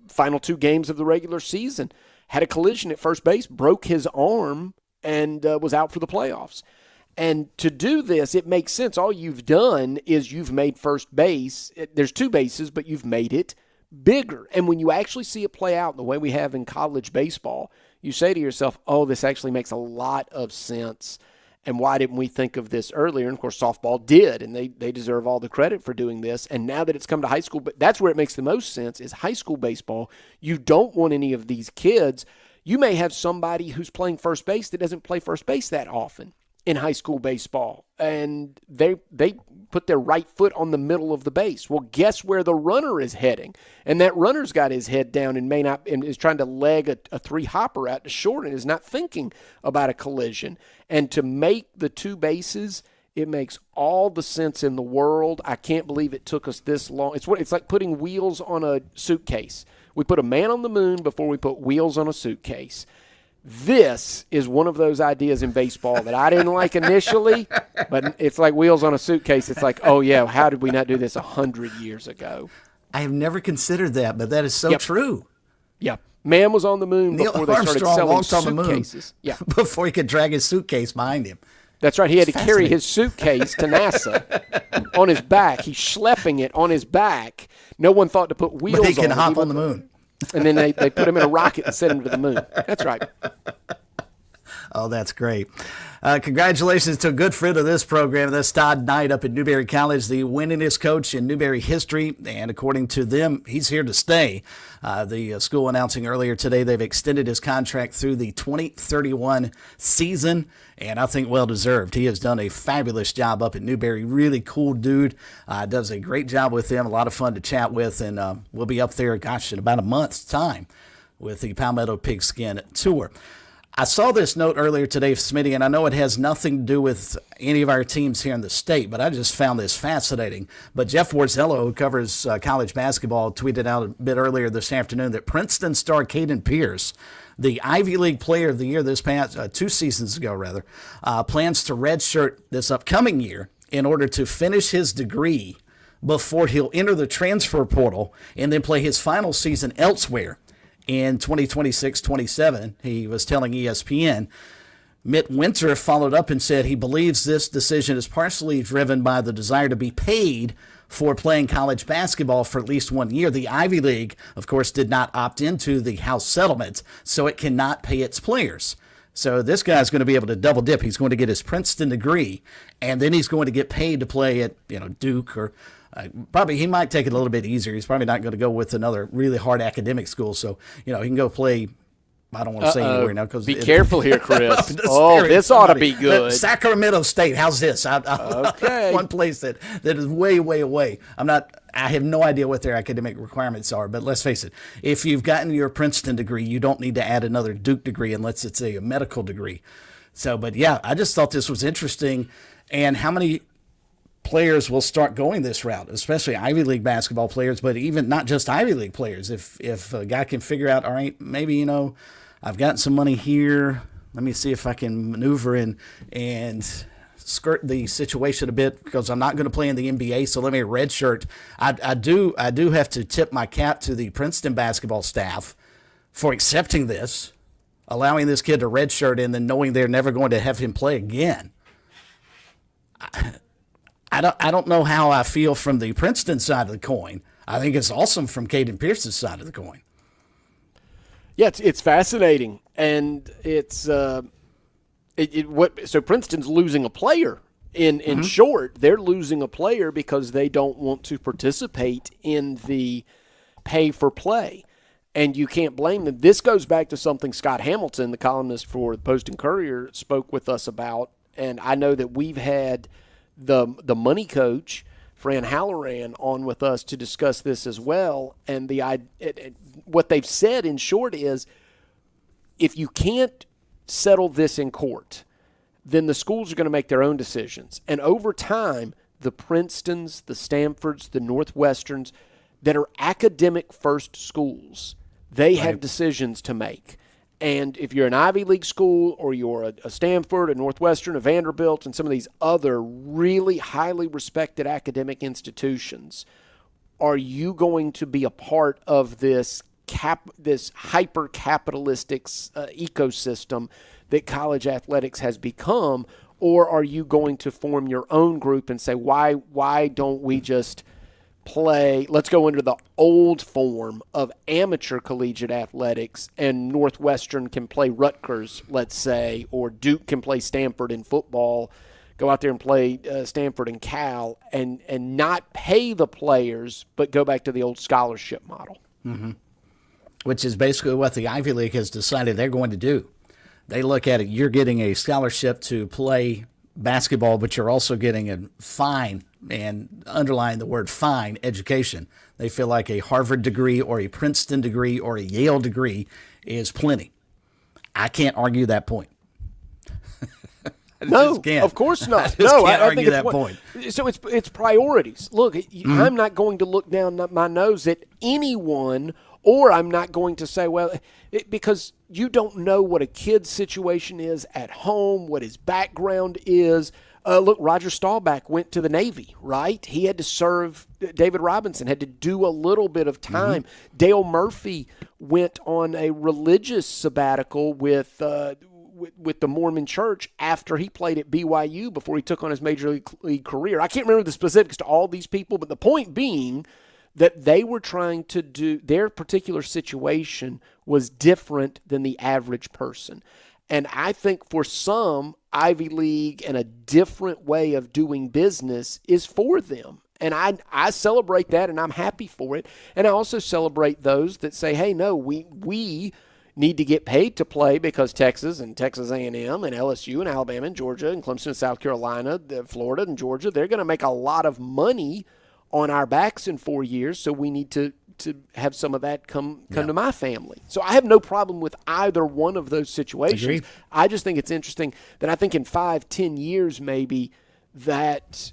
G: final 2 games of the regular season had a collision at first base, broke his arm, and was out for the playoffs. And to do this, it makes sense. All you've done is you've made first base. There's 2 bases, but you've made it bigger. And when you actually see it play out the way we have in college baseball, you say to yourself, this actually makes a lot of sense. And why didn't we think of this earlier? And, of course, softball did, and they deserve all the credit for doing this. And now that it's come to high school, but that's where it makes the most sense is high school baseball. You don't want any of these kids. You may have somebody who's playing first base that doesn't play first base that often in high school baseball, and they put their right foot on the middle of the base. Well, guess where the runner is heading? And that runner's got his head down and is trying to leg a 3-hopper out to short and is not thinking about a collision. And to make the 2 bases, it makes all the sense in the world. I can't believe it took us this long. It's like putting wheels on a suitcase. We put a man on the moon before we put wheels on a suitcase. This is one of those ideas in baseball that I didn't like initially, but it's like wheels on a suitcase. It's like, how did we not do this 100 years ago?
F: I have never considered that, but that is so true.
G: Yeah. Man was on the moon before they started selling suitcases.
F: Yeah. Before he could drag his suitcase behind him.
G: That's right. He had to carry his suitcase to NASA on his back. He's schlepping it on his back. No one thought to put wheels on it.
F: But he can hop on the moon.
G: And then they put him in a rocket and sent him to the moon. That's right.
F: Oh, that's great. Congratulations to a good friend of this program. That's Todd Knight up at Newberry College, the winningest coach in Newberry history. And according to them, he's here to stay. The school announcing earlier today they've extended his contract through the 2031 season. And I think well-deserved. He has done a fabulous job up at Newberry. Really cool dude. Does a great job with them. A lot of fun to chat with. And we'll be up there, in about a month's time with the Palmetto Pigskin Tour. I saw this note earlier today, Smitty, and I know it has nothing to do with any of our teams here in the state, but I just found this fascinating. But Jeff Warzello, who covers college basketball, tweeted out a bit earlier this afternoon that Princeton star Caden Pierce, the Ivy League Player of the Year this past 2 seasons ago, plans to redshirt this upcoming year in order to finish his degree before he'll enter the transfer portal and then play his final season elsewhere in 2026-27. He was telling ESPN. Mitt Winter followed up and said he believes this decision is partially driven by the desire to be paid for playing college basketball for at least 1 year. The Ivy League, of course, did not opt into the House settlement, so it cannot pay its players. So this guy's going to be able to double dip. He's going to get his Princeton degree, and then he's going to get paid to play at Duke or probably he might take it a little bit easier. He's probably not going to go with another really hard academic school. So, he can go play. I don't want to say anywhere now.
G: Be careful here, Chris. This ought to be good.
F: Sacramento State. How's this?
G: Okay.
F: One place that is way, way away. I have no idea what their academic requirements are, but let's face it. If you've gotten your Princeton degree, you don't need to add another Duke degree unless it's a medical degree. So, but yeah, I just thought this was interesting. And how many players will start going this route, especially Ivy League basketball players, but even not just Ivy League players. If a guy can figure out, all right, maybe, I've got some money here. Let me see if I can maneuver in and skirt the situation a bit because I'm not going to play in the NBA, so let me redshirt. I do have to tip my cap to the Princeton basketball staff for accepting this, allowing this kid to redshirt and then knowing they're never going to have him play again. I don't know how I feel from the Princeton side of the coin. I think it's awesome from Caden Pierce's side of the coin.
G: Yeah, it's fascinating, and it's so Princeton's losing a player. In short, they're losing a player because they don't want to participate in the pay for play, and you can't blame them. This goes back to something Scott Hamilton, the columnist for the Post and Courier, spoke with us about, and I know that we've had the money coach, Fran Halloran, on with us to discuss this as well. And what they've said in short is if you can't settle this in court, then the schools are going to make their own decisions. And over time, the Princetons, the Stanfords, the Northwesterns that are academic first schools, they have decisions to make. And if you're an Ivy League school or you're a Stanford, a Northwestern, a Vanderbilt, and some of these other really highly respected academic institutions, are you going to be a part of this hyper-capitalistic ecosystem that college athletics has become, or are you going to form your own group and say, why don't we just play, let's go into the old form of amateur collegiate athletics, and Northwestern can play Rutgers, let's say, or Duke can play Stanford in football, go out there and play Stanford and Cal, and not pay the players, but go back to the old scholarship model.
F: Mm-hmm. Which is basically what the Ivy League has decided they're going to do. They look at it, you're getting a scholarship to play basketball, but you're also getting a fine, and underline the word fine, education. They feel like a Harvard degree or a Princeton degree or a Yale degree is plenty. I can't argue that point.
G: No, of course not.
F: I think that point.
G: So it's priorities. Look, I'm not going to look down my nose at anyone, or I'm not going to say, because you don't know what a kid's situation is at home, what his background is. Look, Roger Staubach went to the Navy, right? He had to serve. David Robinson had to do a little bit of time. Mm-hmm. Dale Murphy went on a religious sabbatical with the Mormon Church after he played at BYU before he took on his major league career. I can't remember the specifics to all these people, but the point being that they were trying to do, their particular situation was different than the average person. And I think for some, Ivy League and a different way of doing business is for them. And I celebrate that, and I'm happy for it. And I also celebrate those that say, hey, no, we need to get paid to play because Texas and Texas A&M and LSU and Alabama and Georgia and Clemson and South Carolina, Florida and Georgia, they're going to make a lot of money on our backs in 4 years, so we need to have some of that come to my family. So I have no problem with either one of those situations.
F: Agreed.
G: I just think it's interesting that I think in 5-10 years maybe that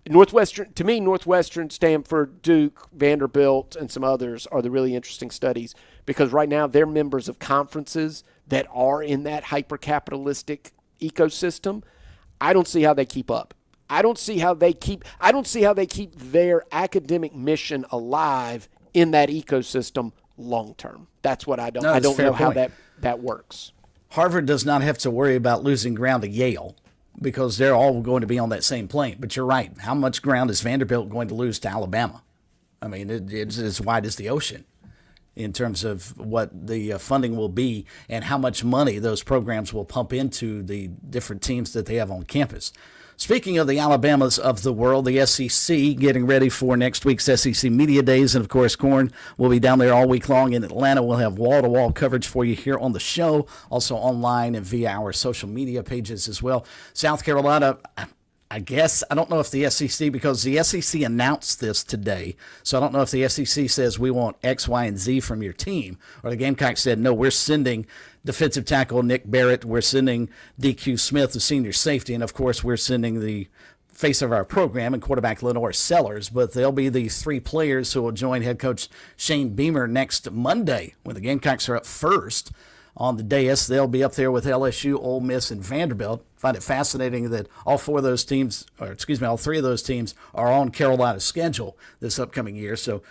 G: Northwestern, Stanford, Duke, Vanderbilt, and some others are the really interesting studies because right now they're members of conferences that are in that hyper-capitalistic ecosystem. I don't see how they keep up. I don't see how they keep their academic mission alive in that ecosystem long term. That's what I don't know how that works.
F: Harvard does not have to worry about losing ground to Yale because they're all going to be on that same plane. But you're right. How much ground is Vanderbilt going to lose to Alabama? I mean, it's as wide as the ocean in terms of what the funding will be and how much money those programs will pump into the different teams that they have on campus. Speaking of the Alabamas of the world, the SEC getting ready for next week's SEC Media Days. And, of course, Corn will be down there all week long in Atlanta. We'll have wall-to-wall coverage for you here on the show, also online and via our social media pages as well. South Carolina, I guess, I don't know if the SEC, because the SEC announced this today, so I don't know if the SEC says we want X, Y, and Z from your team, or the Gamecocks said, no, we're sending defensive tackle Nick Barrett, we're sending DQ Smith, the senior safety, and, of course, we're sending the face of our program and quarterback Lenore Sellers, but they'll be the three players who will join head coach Shane Beamer next Monday when the Gamecocks are up first on the dais. They'll be up there with LSU, Ole Miss, and Vanderbilt. Find it fascinating that all three of those teams are on Carolina's schedule this upcoming year. So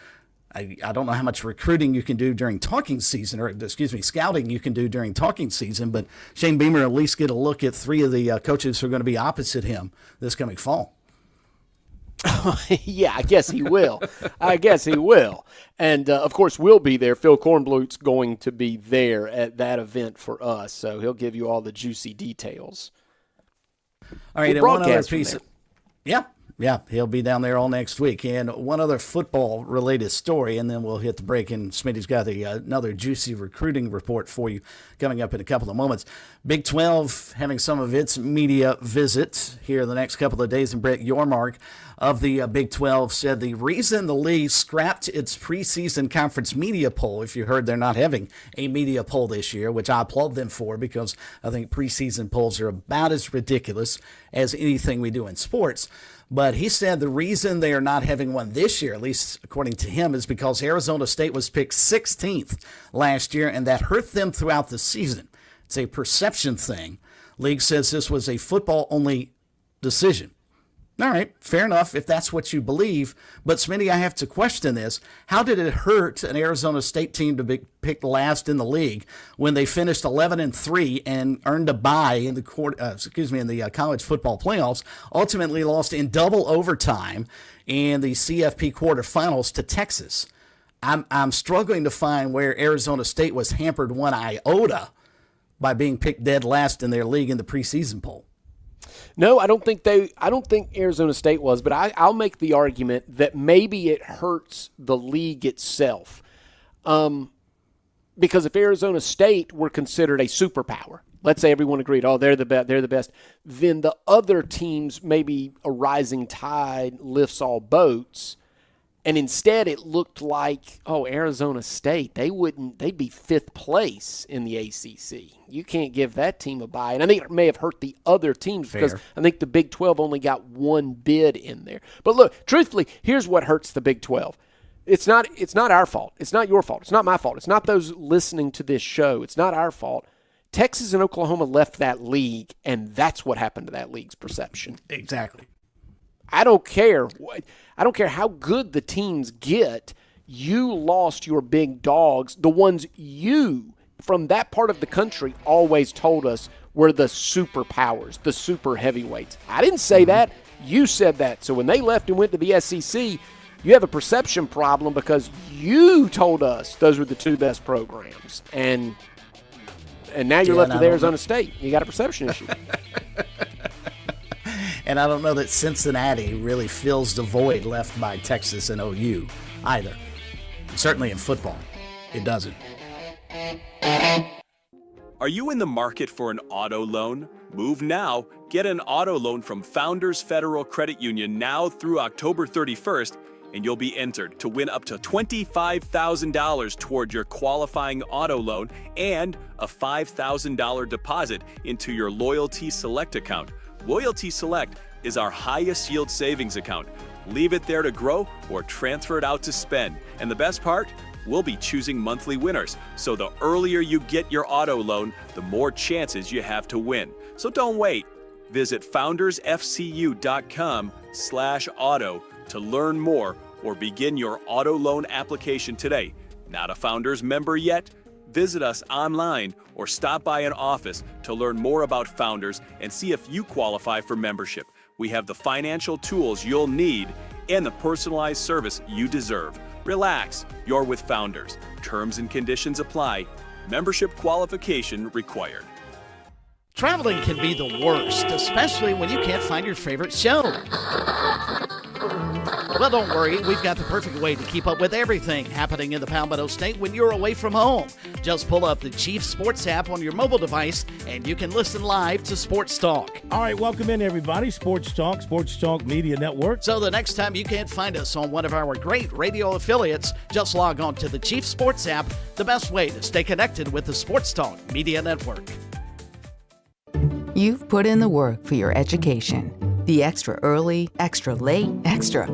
F: I don't know how much recruiting you can do during talking season, scouting you can do during talking season, but Shane Beamer will at least get a look at three of the coaches who are going to be opposite him this coming fall.
G: Yeah, I guess he will. And, of course, we'll be there. Phil Kornblut's going to be there at that event for us, so he'll give you all the juicy details.
F: All right, and one other piece. Yeah, he'll be down there all next week. And one other football-related story, and then we'll hit the break, and Smitty's got another juicy recruiting report for you coming up in a couple of moments. Big 12 having some of its media visits here the next couple of days, and Brett Yormark of the Big 12 said the reason the league scrapped its preseason conference media poll, if you heard they're not having a media poll this year, which I applaud them for because I think preseason polls are about as ridiculous as anything we do in sports. But he said the reason they are not having one this year, at least according to him, is because Arizona State was picked 16th last year, and that hurt them throughout the season. It's a perception thing. League says this was a football-only decision. All right, fair enough if that's what you believe. But, Smitty, I have to question this. How did it hurt an Arizona State team to be picked last in the league when they finished 11-3 and earned a bye in the college football playoffs, ultimately lost in double overtime in the CFP quarterfinals to Texas? I'm struggling to find where Arizona State was hampered one iota by being picked dead last in their league in the preseason poll.
G: No, I don't think Arizona State was, but I'll make the argument that maybe it hurts the league itself. Because if Arizona State were considered a superpower, let's say everyone agreed, they're the best, then the other teams, maybe a rising tide lifts all boats. And instead it looked like, Arizona State, they'd be fifth place in the ACC. You can't give that team a bye. And I think it may have hurt the other teams because I think the Big 12 only got one bid in there. But look, truthfully, here's what hurts the Big 12. It's not our fault. It's not your fault. It's not my fault. It's not those listening to this show. It's not our fault. Texas and Oklahoma left that league, and that's what happened to that league's perception.
F: Exactly.
G: I don't care how good the teams get. You lost your big dogs, the ones you, from that part of the country, always told us were the superpowers, the super heavyweights. I didn't say that. You said that. So when they left and went to the SEC, you have a perception problem because you told us those were the two best programs. And And now you're left with Arizona State. You got a perception issue.
F: And I don't know that Cincinnati really fills the void left by Texas and OU either. Certainly in football, it doesn't.
P: Are you in the market for an auto loan? Move now. Get an auto loan from Founders Federal Credit Union now through October 31st, and you'll be entered to win up to $25,000 toward your qualifying auto loan and a $5,000 deposit into your Loyalty Select account. Loyalty Select is our highest yield savings account. Leave it there to grow or transfer it out to spend. And the best part? We'll be choosing monthly winners. So the earlier you get your auto loan, the more chances you have to win. So don't wait. Visit foundersfcu.com/auto to learn more or begin your auto loan application today. Not a Founders member yet? Visit us online or stop by an office to learn more about Founders and see if you qualify for membership. We have the financial tools you'll need and the personalized service you deserve. Relax, you're with Founders. Terms and conditions apply. Membership qualification required.
F: Traveling can be the worst, especially when you can't find your favorite show. Well, don't worry. We've got the perfect way to keep up with everything happening in the Palmetto State when you're away from home. Just pull up the Chief Sports app on your mobile device, and you can listen live to Sports Talk.
S: All right, welcome in, everybody. Sports Talk Media Network.
F: So the next time you can't find us on one of our great radio affiliates, just log on to the Chief Sports app, the best way to stay connected with the Sports Talk Media Network.
T: You've put in the work for your education. The extra early, extra late, extra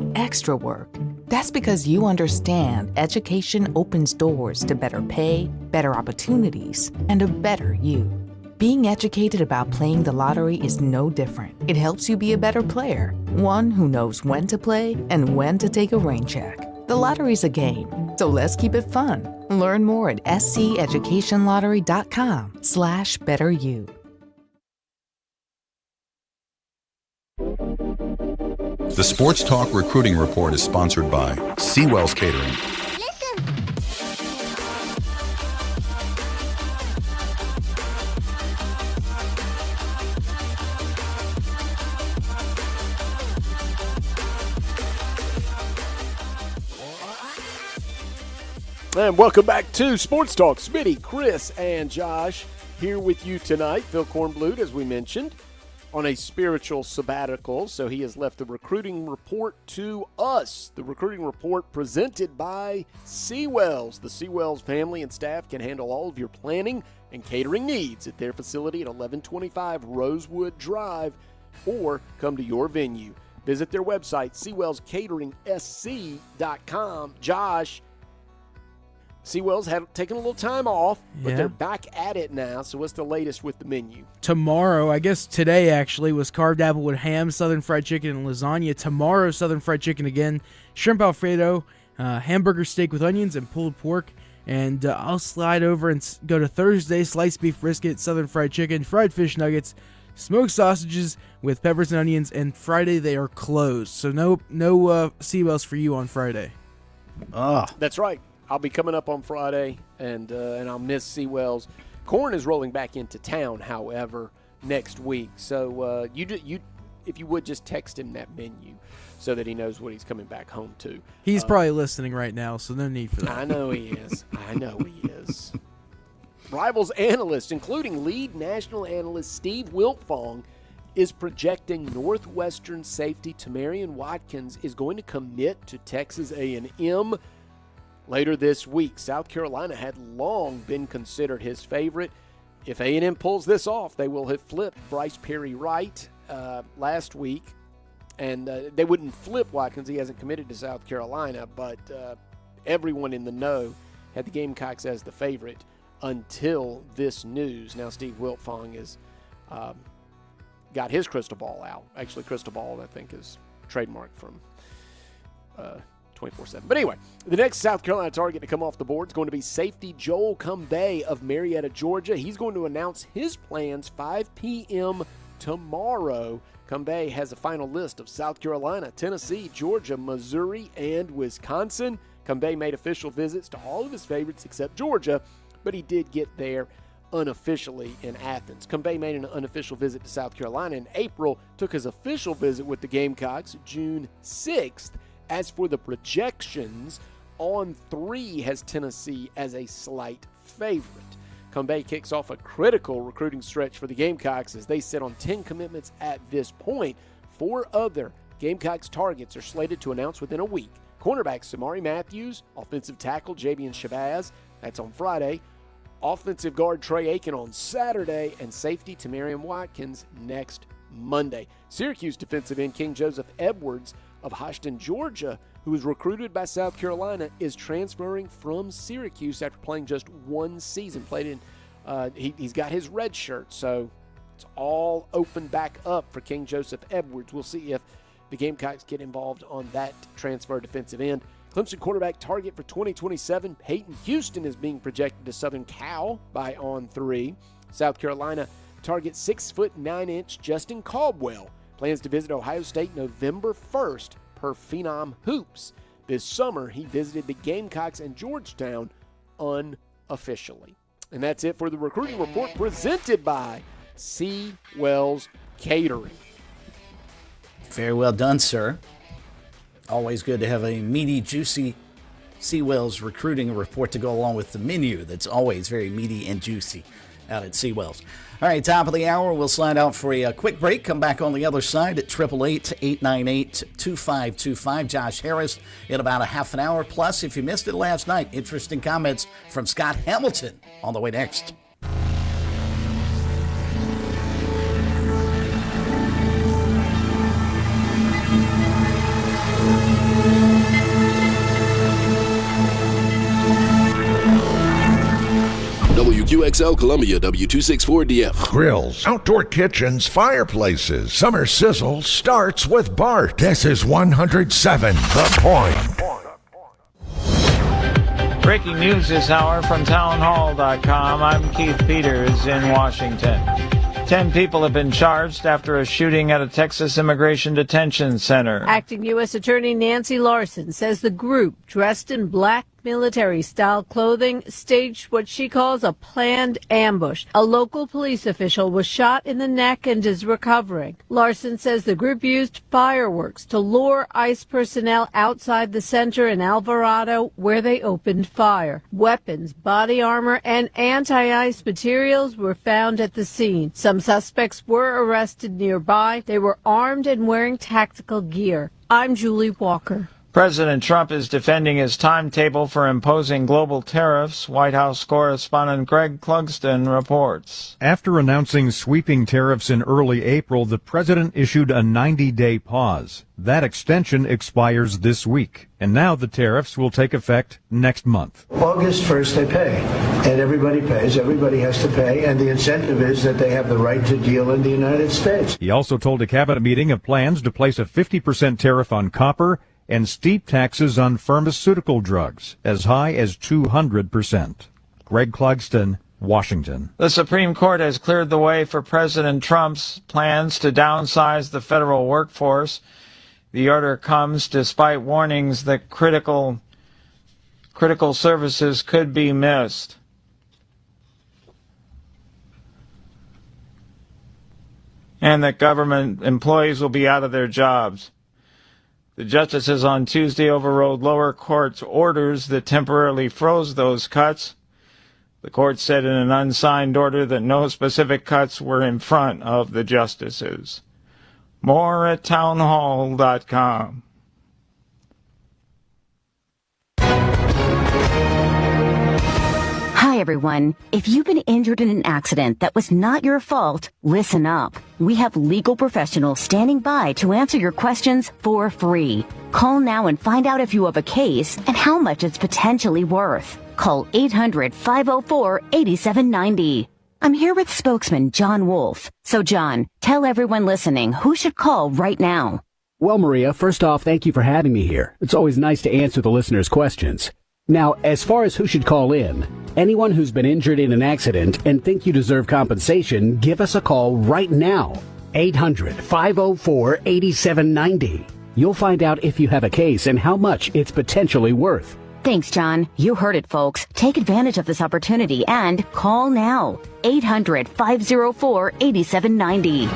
T: work. That's because you understand education opens doors to better pay, better opportunities, and a better you. Being educated about playing the lottery is no different. It helps you be a better player, one who knows when to play and when to take a rain check. The lottery's a game, so let's keep it fun. Learn more at sceducationlottery.com/betteryou.
U: The Sports Talk Recruiting Report is sponsored by Seawell's Catering.
G: And welcome back to Sports Talk. Smitty, Chris, and Josh here with you tonight. Phil Kornblut, as we mentioned, on a spiritual sabbatical, so he has left the recruiting report to us. The recruiting report presented by Seawells. The Seawells family and staff can handle all of your planning and catering needs at their facility at 1125 Rosewood Drive, or come to your venue. Visit their website, SeawellsCateringSC.com. Josh, Seawells had taken a little time off, but they're back at it now. So what's the latest with the menu?
H: Tomorrow, I guess today actually, was carved apple with ham, southern fried chicken, and lasagna. Tomorrow, southern fried chicken again, shrimp Alfredo, hamburger steak with onions, and pulled pork. And I'll slide over and go to Thursday, sliced beef brisket, southern fried chicken, fried fish nuggets, smoked sausages with peppers and onions. And Friday, they are closed. So no Seawells for you on Friday.
G: That's right. I'll be coming up on Friday, and I'll miss Seawells. Corn is rolling back into town, however, next week. So you if you would just text him that menu so that he knows what he's coming back home to.
H: He's probably listening right now, so no need for that.
G: I know he is. Rivals analysts, including lead national analyst Steve Wiltfong, is projecting Northwestern safety Tamarian Watkins is going to commit to Texas A&M later this week. South Carolina had long been considered his favorite. If A&M pulls this off, they will have flipped Bryce Perry-Wright last week. And they wouldn't flip Watkins. He hasn't committed to South Carolina. But everyone in the know had the Gamecocks as the favorite until this news. Now Steve Wiltfong has got his crystal ball out. Actually, crystal ball, I think, is trademarked from 24/7. But anyway, the next South Carolina target to come off the board is going to be safety Joel Cumbay of Marietta, Georgia. He's going to announce his plans 5 p.m. tomorrow. Cumbay has a final list of South Carolina, Tennessee, Georgia, Missouri, and Wisconsin. Cumbay made official visits to all of his favorites except Georgia, but he did get there unofficially in Athens. Cumbé made an unofficial visit to South Carolina in April, took his official visit with the Gamecocks June 6th. As for the projections, on 3 has Tennessee as a slight favorite. Cumbé kicks off a critical recruiting stretch for the Gamecocks as they sit on 10 commitments at this point. 4 other Gamecocks targets are slated to announce within a week. Cornerback Samari Matthews, offensive tackle Javian Shabazz, that's on Friday. Offensive guard Trey Aiken on Saturday, and safety Tamarian Watkins next Monday. Syracuse defensive end King Joseph Edwards of Hoshton, Georgia, who was recruited by South Carolina, is transferring from Syracuse after playing just 1 season. He's got his red shirt, so it's all opened back up for King Joseph Edwards. We'll see if the Gamecocks get involved on that transfer defensive end. Clemson quarterback target for 2027, Peyton Houston, is being projected to Southern Cal by On 3. South Carolina target 6'9" Justin Caldwell plans to visit Ohio State November 1st per Phenom Hoops. This summer, he visited the Gamecocks and Georgetown unofficially. And that's it for the recruiting report presented by C. Wells Catering.
F: Very well done, sir. Always good to have a meaty, juicy Seawell's recruiting report to go along with the menu that's always very meaty and juicy out at Seawell's. All right, top of the hour, we'll slide out for a quick break. Come back on the other side at 888-898-2525. Josh Harris in about a half an hour. Plus, if you missed it last night, interesting comments from Scott Hamilton on the way next.
C: WQXL Columbia, W264DF.
D: Grills, outdoor kitchens, fireplaces. Summer sizzle starts with Bart. This is 107 The Point.
M: Breaking news this hour from townhall.com. I'm Keith Peters in Washington. 10 people have been charged after a shooting at a Texas immigration detention center.
V: Acting U.S. Attorney Nancy Larson says the group, dressed in black military-style clothing, staged what she calls a planned ambush. A local police official was shot in the neck and is recovering. Larson says the group used fireworks to lure ICE personnel outside the center in Alvarado, where they opened fire. Weapons, body armor, and anti-ICE materials were found at the scene. Some suspects were arrested nearby. They were armed and wearing tactical gear. I'm Julie Walker.
M: President Trump is defending his timetable for imposing global tariffs. White House correspondent Greg Clugston reports.
W: After announcing sweeping tariffs in early April, the president issued a 90-day pause. That extension expires this week, and now the tariffs will take effect next month.
X: August 1st, they pay, and everybody pays. Everybody has to pay, and the incentive is that they have the right to deal in the United States.
W: He also told a cabinet meeting of plans to place a 50% tariff on copper and steep taxes on pharmaceutical drugs, as high as 200%. Greg Clugston, Washington.
M: The Supreme Court has cleared the way for President Trump's plans to downsize the federal workforce. The order comes despite warnings that critical services could be missed. And that government employees will be out of their jobs. The justices on Tuesday overrode lower court's orders that temporarily froze those cuts. The court said in an unsigned order that no specific cuts were in front of the justices. More at townhall.com.
Y: Hi, everyone. If you've been injured in an accident that was not your fault, listen up. We have legal professionals standing by to answer your questions for free. Call now and find out if you have a case and how much it's potentially worth. Call 800-504-8790. I'm here with spokesman John Wolf. So, John, tell everyone listening who should call right now.
Z: Well, Maria, first off, thank you for having me here. It's always nice to answer the listeners' questions. Now, as far as who should call in, anyone who's been injured in an accident and think you deserve compensation, give us a call right now. 800-504-8790. You'll find out if you have a case and how much it's potentially worth.
Y: Thanks, John. You heard it, folks. Take advantage of this opportunity and call now. 800-504-8790.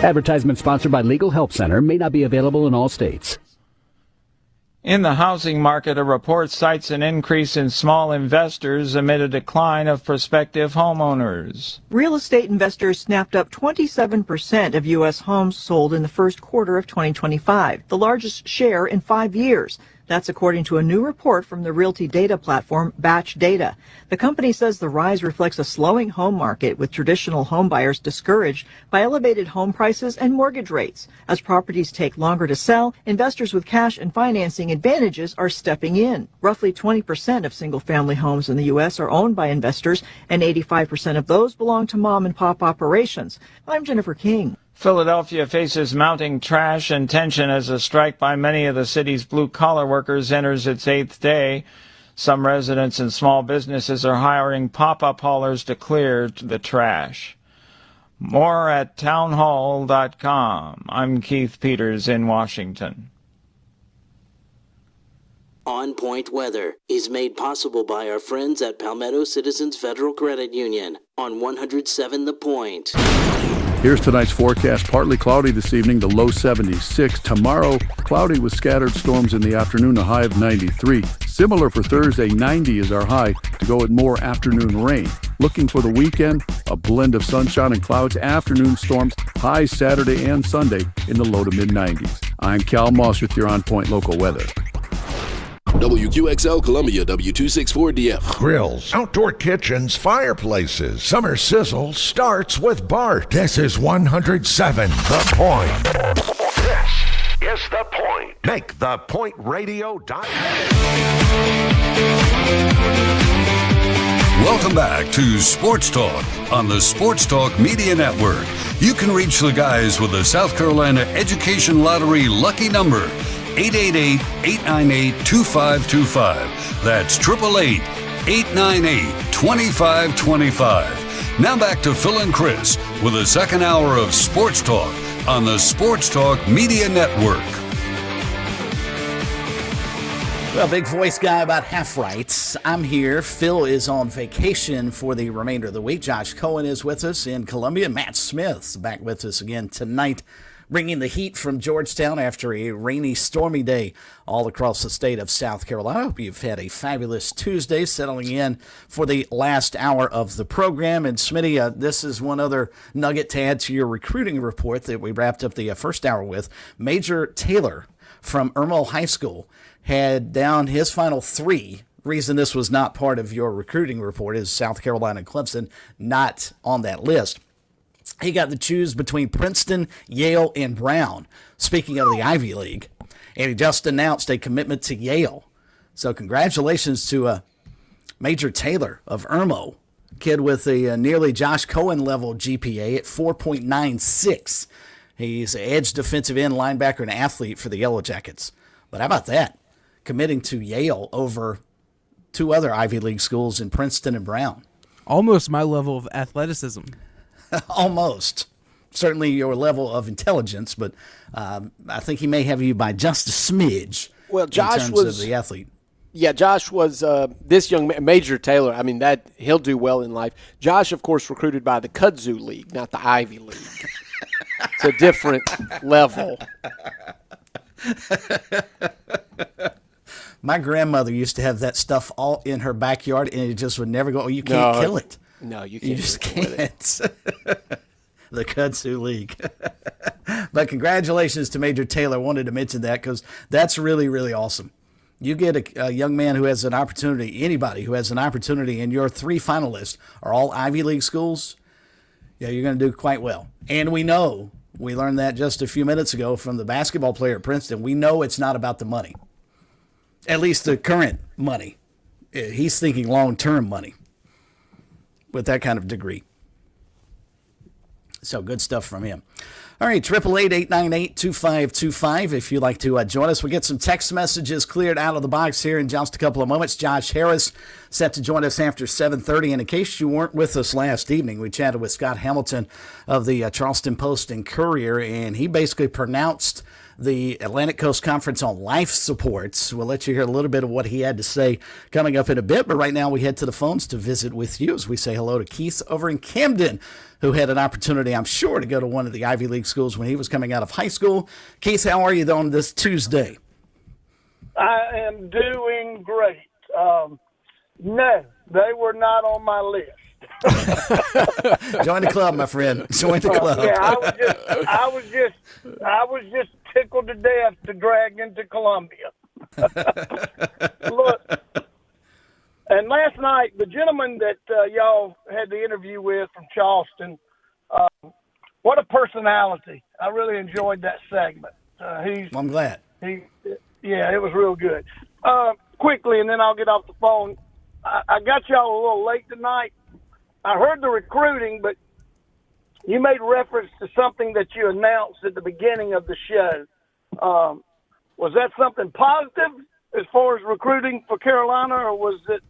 Z: Advertisement sponsored by Legal Help Center. May not be available in all states.
M: In the housing market, a report cites an increase in small investors amid a decline of prospective homeowners.
A: Real estate investors snapped up 27% of U.S. homes sold in the first quarter of 2025, the largest share in 5 years. That's according to a new report from the realty data platform Batch Data. The company says the rise reflects a slowing home market, with traditional home buyers discouraged by elevated home prices and mortgage rates. As properties take longer to sell, investors with cash and financing advantages are stepping in. Roughly 20% of single-family homes in the U.S. are owned by investors, and 85% of those belong to mom-and-pop operations. I'm Jennifer King.
M: Philadelphia faces mounting trash and tension as a strike by many of the city's blue-collar workers enters its 8th day. Some residents and small businesses are hiring pop-up haulers to clear the trash. More at townhall.com. I'm Keith Peters in Washington.
E: On Point Weather is made possible by our friends at Palmetto Citizens Federal Credit Union on 107 The Point.
B: Here's tonight's forecast. Partly cloudy this evening, the low 76. Tomorrow, cloudy with scattered storms in the afternoon, a high of 93. Similar for Thursday, 90 is our high to go with more afternoon rain. Looking for the weekend, a blend of sunshine and clouds, afternoon storms, highs Saturday and Sunday in the low to mid-90s. I'm Cal Moss with your On Point local weather.
C: WQXL Columbia, W264DF.
D: Grills, outdoor kitchens, fireplaces. Summer sizzle starts with Bart. This is 107 The Point. This is The Point. Make The Point Radio.
U: Welcome back to Sports Talk on the Sports Talk Media Network. You can reach the guys with the South Carolina Education Lottery lucky number, 888-898-2525. That's 888-898-2525. Now back to Phil and Chris with the second hour of Sports Talk on the Sports Talk Media Network.
F: Well, big voice guy about half right. I'm here. Phil is on vacation for the remainder of the week. Josh Cohen is with us in Columbia. Matt Smith's back with us again tonight, bringing the heat from Georgetown after a rainy, stormy day all across the state of South Carolina. I hope you've had a fabulous Tuesday, settling in for the last hour of the program. And Smitty, this is one other nugget to add to your recruiting report that we wrapped up the first hour with. Major Taylor from Irmo High School had down his final three. Reason this was not part of your recruiting report is South Carolina and Clemson not on that list. He got to choose between Princeton, Yale, and Brown. Speaking of the Ivy League, and he just announced a commitment to Yale. So congratulations to Major Taylor of Irmo, kid with a nearly Josh Cohen level GPA at 4.96. He's an edge defensive end linebacker and athlete for the Yellow Jackets. But how about that? Committing to Yale over two other Ivy League schools in Princeton and Brown.
H: Almost my level of athleticism.
F: Almost. Certainly your level of intelligence, but I think he may have you by just a smidge.
G: Well, Josh
F: in terms
G: was
F: of the athlete.
G: Yeah, Josh was this young Major Taylor. I mean, that he'll do well in life. Josh, of course, recruited by the Kudzu League, not the Ivy League. It's a different level.
F: My grandmother used to have that stuff all in her backyard, and it just would never go. You can't kill it.
G: No, you can't.
F: You just can't. The Kudzu League. But congratulations to Major Taylor. Wanted to mention that because that's really, really awesome. You get a young man who has an opportunity, anybody who has an opportunity, and your three finalists are all Ivy League schools, yeah, you're going to do quite well. And we know, we learned that just a few minutes ago from the basketball player at Princeton, we know it's not about the money. At least the current money. He's thinking long-term money with that kind of degree. So good stuff from him. All right, 888-898-2525 if you'd like to join us. We get some text messages cleared out of the box here in just a couple of moments. Josh Harris set to join us after 7:30. And in case you weren't with us last evening, we chatted with Scott Hamilton of the Charleston Post and Courier, and he basically pronounced the Atlantic Coast Conference on Life Supports. We'll let you hear a little bit of what he had to say coming up in a bit, but right now we head to the phones to visit with you as we say hello to Keith over in Camden, who had an opportunity, I'm sure, to go to one of the Ivy League schools when he was coming out of high school. Keith, how are you on this Tuesday?
I: I am doing great. No, they were not on my list.
F: Join the club, my friend. Join the club.
I: Yeah, I was just tickled to death to drag into Columbia. Look, and last night the gentleman that y'all had the interview with from Charleston, what a personality! I really enjoyed that segment.
F: I'm glad.
I: Yeah, it was real good. Quickly, and then I'll get off the phone. I got y'all a little late tonight. I heard the recruiting, but you made reference to something that you announced at the beginning of the show. Was that something positive as far as recruiting for Carolina, or was it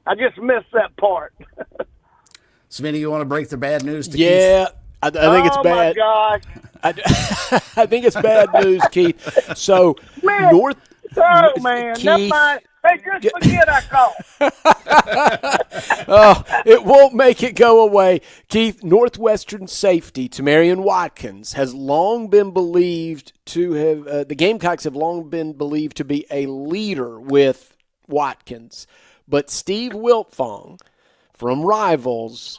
I: I just missed that part?
F: Smitty, you want to break the bad news to
G: Keith? I think it's bad.
I: Oh, my gosh.
G: I think it's bad news, Keith. So,
I: man, man,
G: Keith,
I: never mind. Hey, just forget I called.
G: Oh, it won't make it go away. Keith, Northwestern safety Tamarian Watkins has long been believed to have the Gamecocks have long been believed to be a leader with Watkins. But Steve Wiltfong from Rivals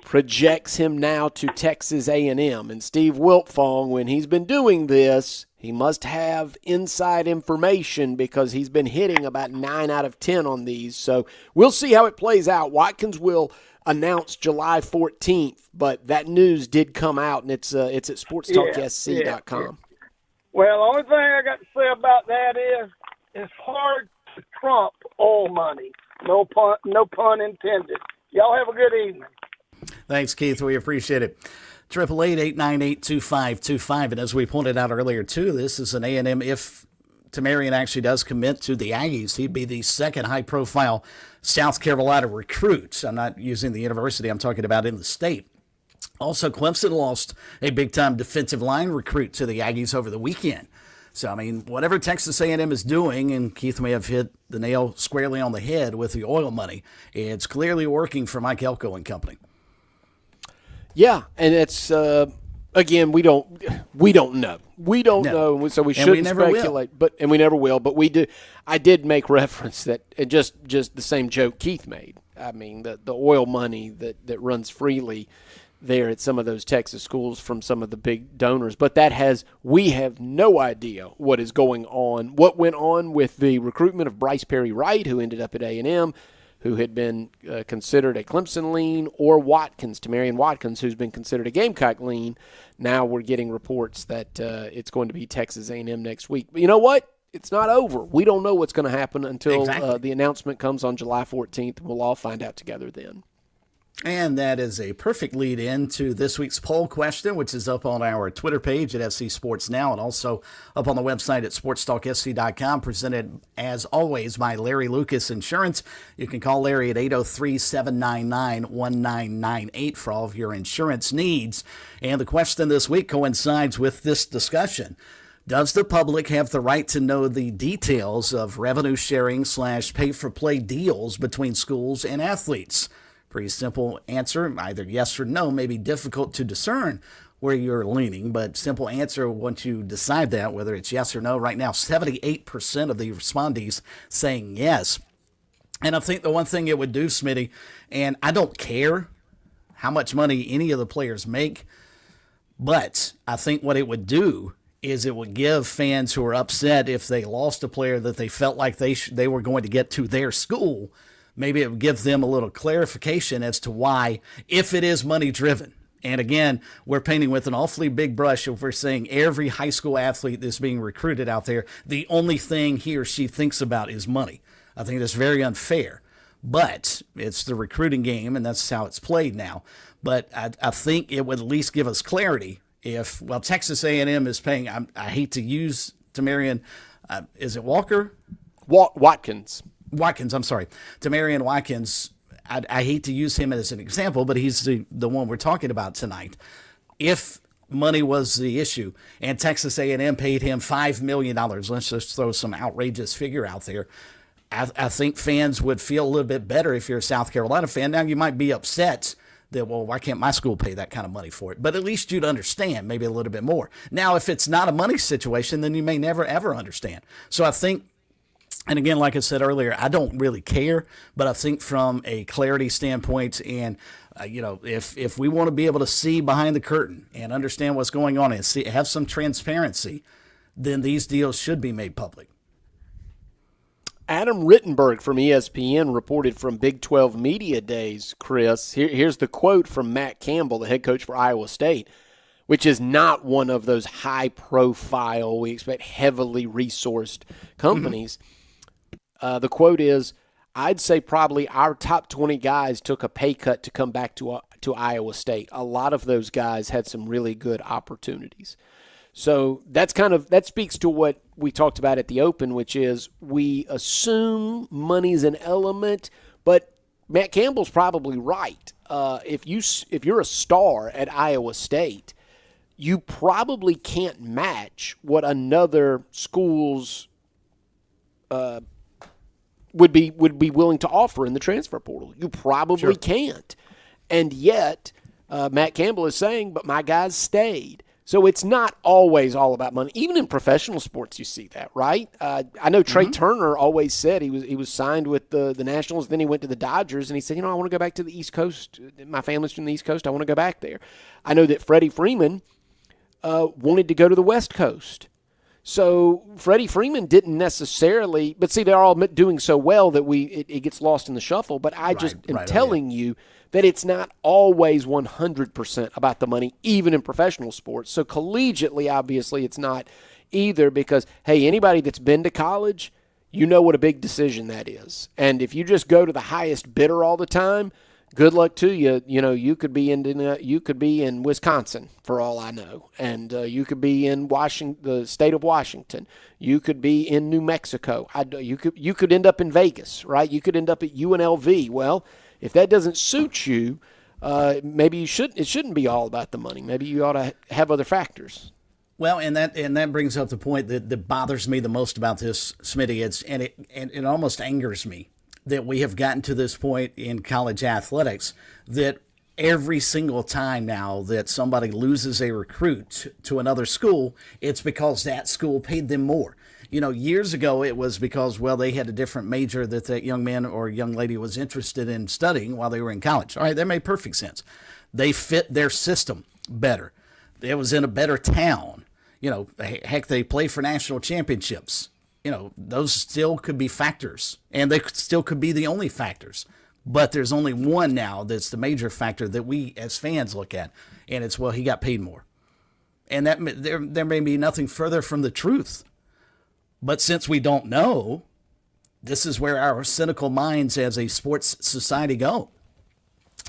G: projects him now to Texas A&M. And Steve Wiltfong, when he's been doing this, he must have inside information because he's been hitting about 9 out of 10 on these. So we'll see how it plays out. Watkins will announce July 14th, but that news did come out, and it's at SportsTalkSC.com.
I: Yeah. Well, the only thing I got to say about that is it's hard to trump oil money. No pun intended. Y'all have a good evening.
F: Thanks, Keith. We appreciate it. 888-898-2525. And as we pointed out earlier, too, this is an A&M. If Tamarian actually does commit to the Aggies, he'd be the second high-profile South Carolina recruit. I'm not using the university. I'm talking about in the state. Also, Clemson lost a big-time defensive line recruit to the Aggies over the weekend. So, I mean, whatever Texas A&M is doing, and Keith may have hit the nail squarely on the head with the oil money, it's clearly working for Mike Elko and company.
G: Yeah, and it's again we don't know. We don't know, so we shouldn't speculate. And we never will. But we do. I did make reference that and just the same joke Keith made. I mean, the oil money that runs freely there at some of those Texas schools from some of the big donors. But we have no idea what is going on. What went on with the recruitment of Bryce Perry Wright, who ended up at A&M. Who had been considered a Clemson lean, or Watkins, Tamarian Watkins, who's been considered a Gamecock lean. Now we're getting reports that it's going to be Texas A&M next week. But you know what? It's not over. We don't know what's going to happen until the announcement comes on July 14th. We'll all find out together then.
F: And that is a perfect lead in to this week's poll question, which is up on our Twitter page at FC Sports Now and also up on the website at SportsTalkSC.com, presented, as always, by Larry Lucas Insurance. You can call Larry at 803-799-1998 for all of your insurance needs. And the question this week coincides with this discussion. Does the public have the right to know the details of revenue sharing / pay-for-play deals between schools and athletes? Pretty simple answer, either yes or no. May be difficult to discern where you're leaning, but simple answer once you decide that, whether it's yes or no. Right now, 78% of the respondees saying yes. And I think the one thing it would do, Smitty, and I don't care how much money any of the players make, but I think what it would do is it would give fans who are upset if they lost a player that they felt like they were going to get to their school, maybe it would give them a little clarification as to why, if it is money-driven. And again, we're painting with an awfully big brush if we're saying every high school athlete that's being recruited out there, the only thing he or she thinks about is money. I think that's very unfair. But it's the recruiting game, and that's how it's played now. But I think it would at least give us clarity if, well, Texas A&M is paying, I hate to use Tamarian, is it Walker?
G: Watkins.
F: I'm sorry. Tamarian Watkins, I hate to use him as an example, but he's the one we're talking about tonight. If money was the issue, and Texas A&M paid him $5 million. Let's just throw some outrageous figure out there. I think fans would feel a little bit better if you're a South Carolina fan. Now, you might be upset that, well, why can't my school pay that kind of money for it? But at least you'd understand maybe a little bit more. Now, if it's not a money situation, then you may never, ever understand. So I think, and again, like I said earlier, I don't really care, but I think from a clarity standpoint and if we want to be able to see behind the curtain and understand what's going on and have some transparency, then these deals should be made public.
G: Adam Rittenberg from ESPN reported from Big 12 Media Days, Chris. Here's the quote from Matt Campbell, the head coach for Iowa State, which is not one of those high-profile, we expect heavily resourced companies. The quote is, I'd say probably our top 20 guys took a pay cut to come back to Iowa State. A lot of those guys had some really good opportunities. So that speaks to what we talked about at the Open, which is we assume money's an element, but Matt Campbell's probably right. If you're a star at Iowa State, you probably can't match what another school's would be willing to offer in the transfer portal. You probably can't. And yet, Matt Campbell is saying, but my guys stayed. So it's not always all about money. Even in professional sports, you see that, right? I know Trey Turner always said he was signed with the Nationals, then he went to the Dodgers, and he said, I want to go back to the East Coast. My family's from the East Coast. I want to go back there. I know that Freddie Freeman wanted to go to the West Coast. So Freddie Freeman didn't necessarily, but see, they're all doing so well that it gets lost in the shuffle. But I just am telling you that it's not always 100% about the money, even in professional sports. So collegiately, obviously, it's not either because, hey, anybody that's been to college, you know what a big decision that is. And if you just go to the highest bidder all the time, good luck to you. You could be in Wisconsin for all I know, and you could be in the state of Washington. You could be in New Mexico. You could end up in Vegas, right? You could end up at UNLV. Well, if that doesn't suit you, maybe you should. It shouldn't be all about the money. Maybe you ought to have other factors.
F: Well, and that brings up the point that bothers me the most about this, Smitty. It almost angers me that we have gotten to this point in college athletics that every single time now that somebody loses a recruit to another school, it's because that school paid them more. Years ago it was because, well, they had a different major that young man or young lady was interested in studying while they were in college. All right, that made perfect sense. They fit their system better. It was in a better town. Heck, they play for national championships. Those still could be factors, and they still could be the only factors. But there's only one now that's the major factor that we as fans look at, and it's, well, he got paid more. And that there may be nothing further from the truth. But since we don't know, this is where our cynical minds as a sports society go.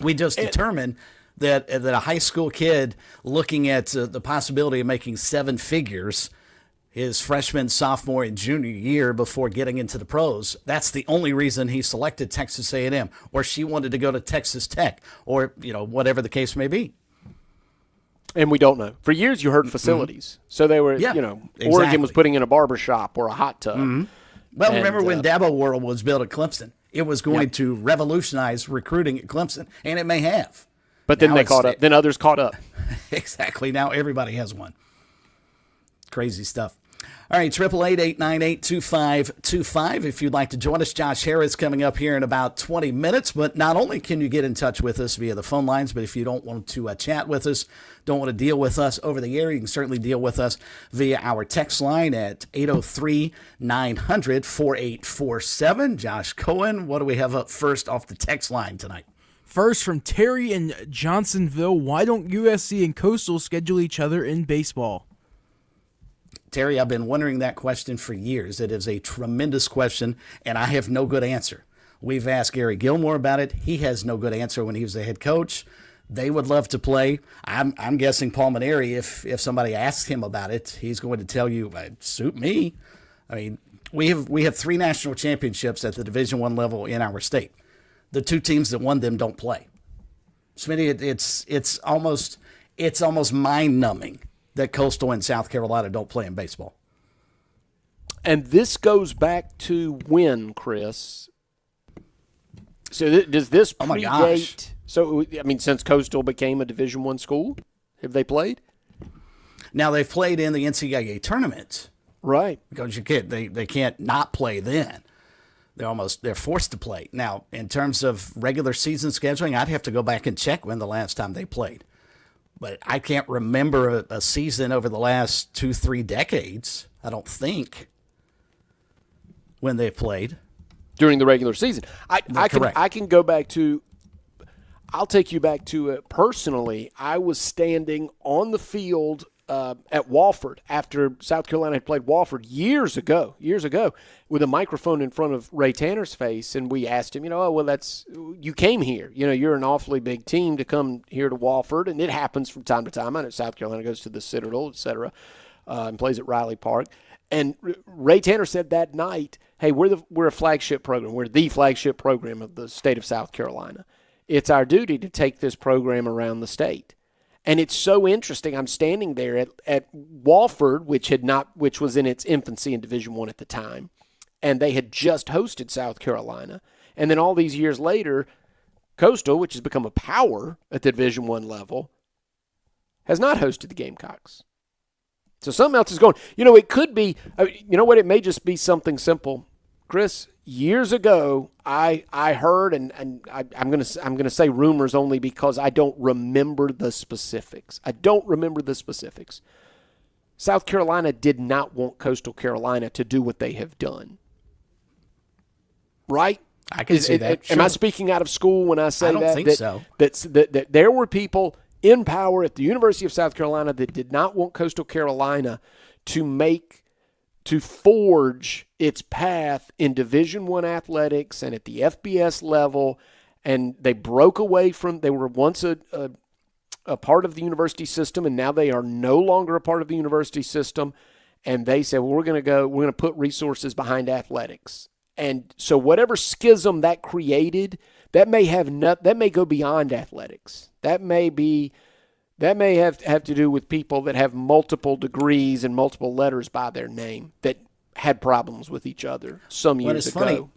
F: We just determine that a high school kid looking at the possibility of making seven figures his freshman, sophomore, and junior year before getting into the pros, that's the only reason he selected Texas A&M, or she wanted to go to Texas Tech, or whatever the case may be.
G: And we don't know. For years, you heard facilities. So they were,
F: exactly.
G: Oregon was putting in a barber shop or a hot tub.
F: Well, remember when Dabo World was built at Clemson? It was going to revolutionize recruiting at Clemson, and it may have.
G: But then they caught up. Then others caught up.
F: Exactly. Now everybody has one. Crazy stuff. All right, 888-898-2525. If you'd like to join us, Josh Harris coming up here in about 20 minutes. But not only can you get in touch with us via the phone lines, but if you don't want to chat with us, don't want to deal with us over the air, you can certainly deal with us via our text line at 803-900-4847. Josh Cohen, what do we have up first off the text line tonight?
H: First from Terry in Johnsonville, why don't USC and Coastal schedule each other in baseball?
F: Terry, I've been wondering that question for years. It is a tremendous question, and I have no good answer. We've asked Gary Gilmore about it. He has no good answer when he was the head coach. They would love to play. I'm guessing Paul Maneri, if somebody asks him about it, he's going to tell you, suit me. I mean, we have 3 national championships at the Division I level in our state. The 2 teams that won them don't play. Smitty, it's almost it's almost mind-numbing that Coastal and South Carolina don't play in baseball.
G: And this goes back to when, Chris? So does this predate?
F: Oh my gosh.
G: So, I mean, since Coastal became a Division I school, have they played?
F: Now, they've played in the NCAA tournament.
G: Right.
F: Because they can't not play then. They're forced to play. Now, in terms of regular season scheduling, I'd have to go back and check when the last time they played. But I can't remember a season over the last 2-3 decades, I don't think, when they've played.
G: During the regular season. I can go back to, I'll take you back to it personally. I was standing on the field at Wofford after South Carolina had played Wofford years ago, with a microphone in front of Ray Tanner's face, and we asked him, you came here. You're an awfully big team to come here to Wofford, and it happens from time to time. I know South Carolina goes to the Citadel, et cetera, and plays at Riley Park. And Ray Tanner said that night, hey, we're a flagship program. We're the flagship program of the state of South Carolina. It's our duty to take this program around the state. And it's so interesting. I'm standing there at Wofford, which was in its infancy in Division I at the time, and they had just hosted South Carolina. And then all these years later, Coastal, which has become a power at the Division I level, has not hosted the Gamecocks. So something else is going. It could be. It may just be something simple, Chris. Years ago, I heard, and I'm gonna say rumors only because I don't remember the specifics. South Carolina did not want Coastal Carolina to do what they have done. Right?
F: I can see that.
G: Am I speaking out of school when I say that?
F: I don't think so.
G: That there were people in power at the University of South Carolina that did not want Coastal Carolina to forge its path in Division I athletics and at the FBS level, and they broke away from. They were once a part of the university system, and now they are no longer a part of the university system. And they said, well, we're going to put resources behind athletics. And so whatever schism that created, that may go beyond athletics. That may have to do with people that have multiple degrees and multiple letters by their name that had problems with each other some years ago.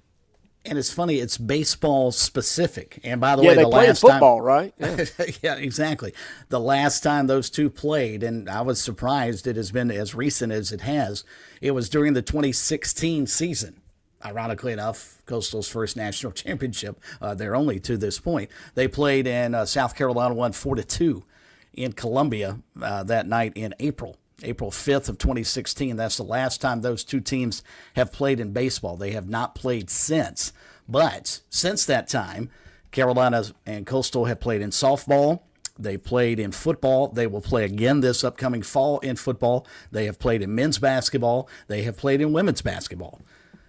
F: It's funny, it's baseball specific. And by the way,
G: they
F: the
G: play
F: last
G: football,
F: time,
G: right? Yeah.
F: yeah, exactly. The last time those two played, and I was surprised it has been as recent as it has, it was during the 2016 season. Ironically enough, Coastal's first national championship, they're only to this point. They played in South Carolina, won 4-2 in Columbia that night in April 5th of 2016. That's the last time those two teams have played in baseball. They have not played since. But since that time, Carolina and Coastal have played in softball. They played in football. They will play again this upcoming fall in football. They have played in men's basketball. They have played in women's basketball.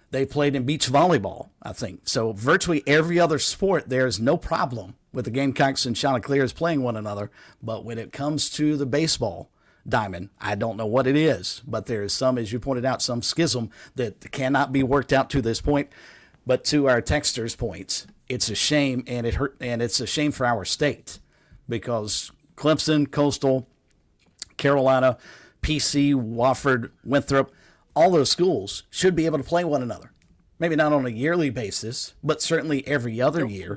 F: They played in beach volleyball, I think. So virtually every other sport, there is no problem with the Gamecocks and Chanticleers playing one another. But when it comes to the baseball diamond, I don't know what it is. But there is some, as you pointed out, some schism that cannot be worked out to this point. But to our texters' points, it's a shame, and it's a shame for our state because Clemson, Coastal, Carolina, PC, Wofford, Winthrop, all those schools should be able to play one another. Maybe not on a yearly basis, but certainly every other year.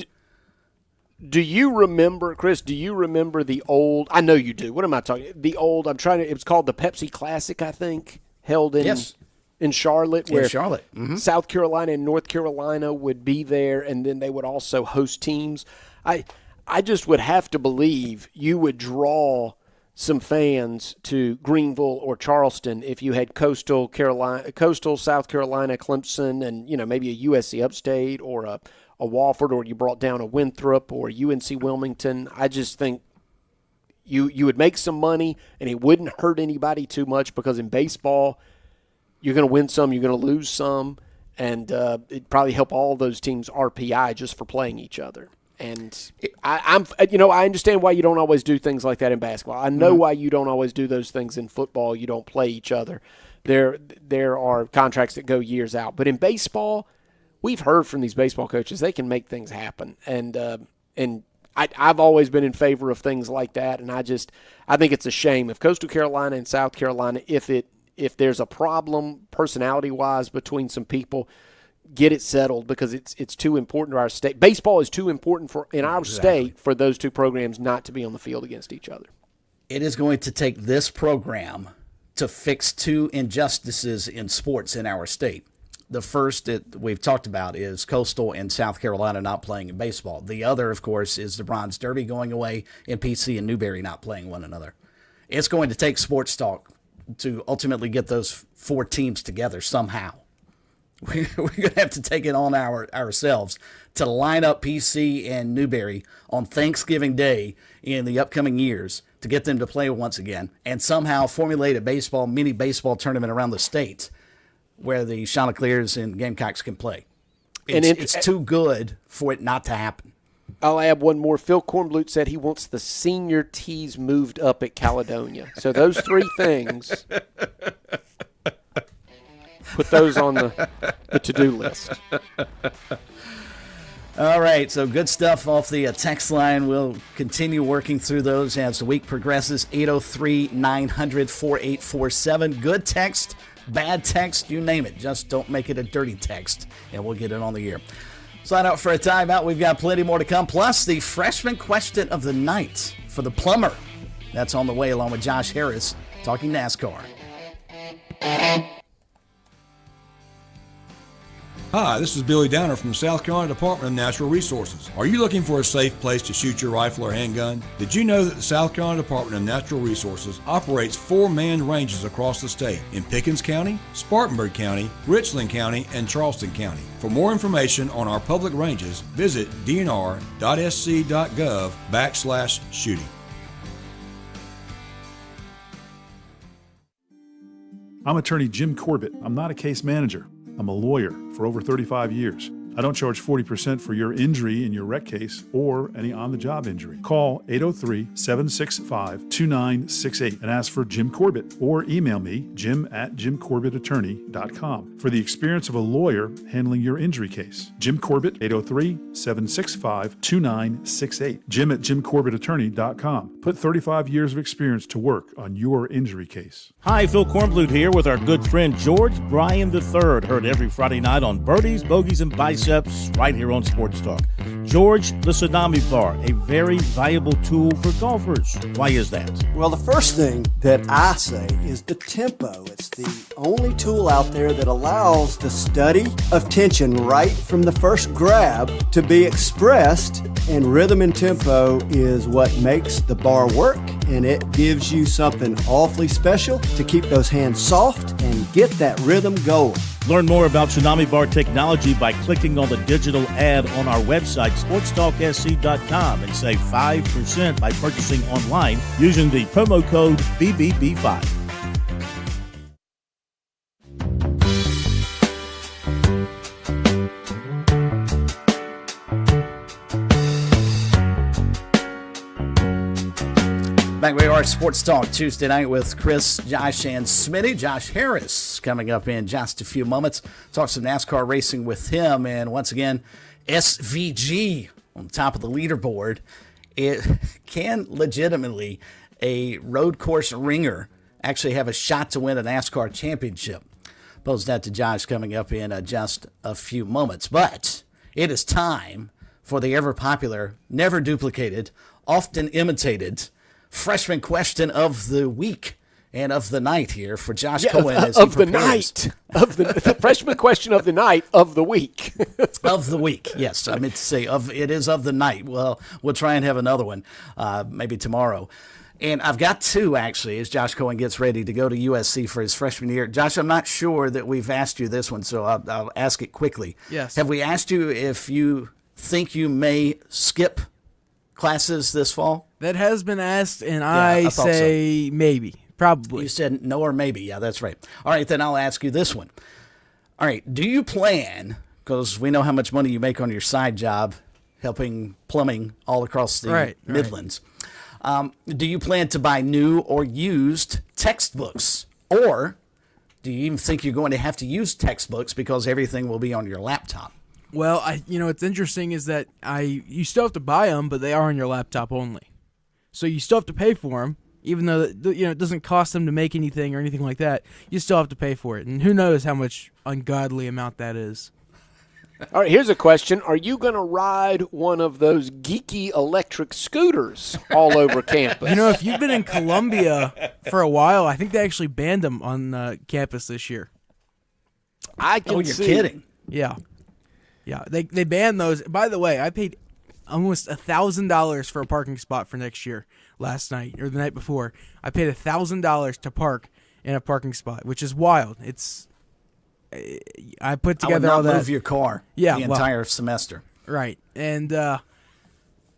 G: Do you remember, Chris, the old, I know you do, what am I talking, it was called the Pepsi Classic, I think, held in Charlotte, where
F: Mm-hmm.
G: South Carolina and North Carolina would be there, and then they would also host teams. I just would have to believe you would draw some fans to Greenville or Charleston if you had Coastal, South Carolina, Clemson, and maybe a USC Upstate or a Wofford, or you brought down a Winthrop or UNC Wilmington. I just think you would make some money, and it wouldn't hurt anybody too much because in baseball, you're going to win some, you're going to lose some, and it'd probably help all those teams RPI just for playing each other. And I understand why you don't always do things like that in basketball. I know why you don't always do those things in football. You don't play each other. There are contracts that go years out. But in baseball, we've heard from these baseball coaches they can make things happen. And I've always been in favor of things like that, and I think it's a shame if Coastal Carolina and South Carolina, if there's a problem personality-wise between some people, get it settled, because it's too important to our state. Baseball is too important in our state for those two programs not to be on the field against each other.
F: It is going to take this program to fix two injustices in sports in our state. The first that we've talked about is Coastal and South Carolina not playing in baseball. The other, of course, is the Bronze Derby going away and PC and Newberry not playing one another. It's going to take Sports Talk to ultimately get those four teams together somehow. We're going to have to take it on ourselves to line up PC and Newberry on Thanksgiving Day in the upcoming years to get them to play once again, and somehow formulate a mini baseball tournament around the state where the Chanticleers and Gamecocks can play. It's too good for it not to happen.
G: I'll add one more. Phil Kornblut said he wants the senior tees moved up at Caledonia. So those three things, put those on the to-do list.
F: All right, so good stuff off the text line. We'll continue working through those as the week progresses. 803-900-4847. Good text, bad text, you name it. Just don't make it a dirty text, and we'll get it on the air. Sign out for a timeout. We've got plenty more to come, plus the freshman question of the night for the plumber. That's on the way, along with Josh Harris talking NASCAR.
J: Hi, this is Billy Downer from the South Carolina Department of Natural Resources. Are you looking for a safe place to shoot your rifle or handgun? Did you know that the South Carolina Department of Natural Resources operates 4 manned ranges across the state in Pickens County, Spartanburg County, Richland County, and Charleston County? For more information on our public ranges, visit dnr.sc.gov/shooting.
B: I'm attorney Jim Corbett. I'm not a case manager. I'm a lawyer for over 35 years. I don't charge 40% for your injury in your wreck case or any on-the-job injury. Call 803-765-2968 and ask for Jim Corbett, or email me, jim@jimcorbettattorney.com, for the experience of a lawyer handling your injury case. Jim Corbett, 803-765-2968. jim@jimcorbettattorney.com. Put 35 years of experience to work on your injury case.
S: Hi, Phil Kornblut here with our good friend George Bryan III, heard every Friday night on Birdies, Bogeys, and Biceps right here on Sports Talk. George, the Tsunami Bar, a very valuable tool for golfers. Why is that?
K: Well, the first thing that I say is the tempo. It's the only tool out there that allows the study of tension right from the first grab to be expressed, and rhythm and tempo is what makes the bar work, and it gives you something awfully special to keep those hands soft and get that rhythm going.
S: Learn more about Tsunami Bar technology by clicking on the digital ad on our website, SportsTalkSC.com, and save 5% by purchasing online using the promo code BBB5.
F: Back we are, Sports Talk Tuesday night with Chris, Josh, and Smitty. Josh Harris coming up in just a few moments. Talk some NASCAR racing with him. And once again, SVG on top of the leaderboard. It can legitimately a road course ringer actually have a shot to win a NASCAR championship. Pose that to Josh coming up in just a few moments. But it is time for the ever-popular, never duplicated, often imitated freshman question of the week and of the night here for Josh Cohen. As
G: of the night. Of the freshman question of the night of the week.
F: Of the week, yes. I meant to say it is of the night. Well, we'll try and have another one maybe tomorrow. And I've got two, actually, as Josh Cohen gets ready to go to USC for his freshman year. Josh, I'm not sure that we've asked you this one, so I'll ask it quickly.
H: Yes.
F: Have we asked you if you think you may skip classes this fall?
H: That has been asked, and I say so. Maybe, probably.
F: You said no or maybe. Yeah, that's right. All right, then I'll ask you this one. All right, do you plan, because we know how much money you make on your side job helping plumbing all across the Midlands, do you plan to buy new or used textbooks? Or do you even think you're going to have to use textbooks because everything will be on your laptop?
H: Well, what's interesting is that you still have to buy them, but they are on your laptop only. So you still have to pay for them, even though it doesn't cost them to make anything or anything like that. You still have to pay for it, and who knows how much ungodly amount that is.
G: All right, here's a question. Are you going to ride one of those geeky electric scooters all over campus?
H: If you've been in Columbia for a while, I think they actually banned them on campus this year.
G: I can
F: you're kidding.
H: Yeah. Yeah, they banned those. By the way, I paid almost $1,000 for a parking spot for next year last night or the night before. I paid $1,000 to park in a parking spot, which is wild. I put together all that.
F: I would not move your car the entire semester.
H: Right. And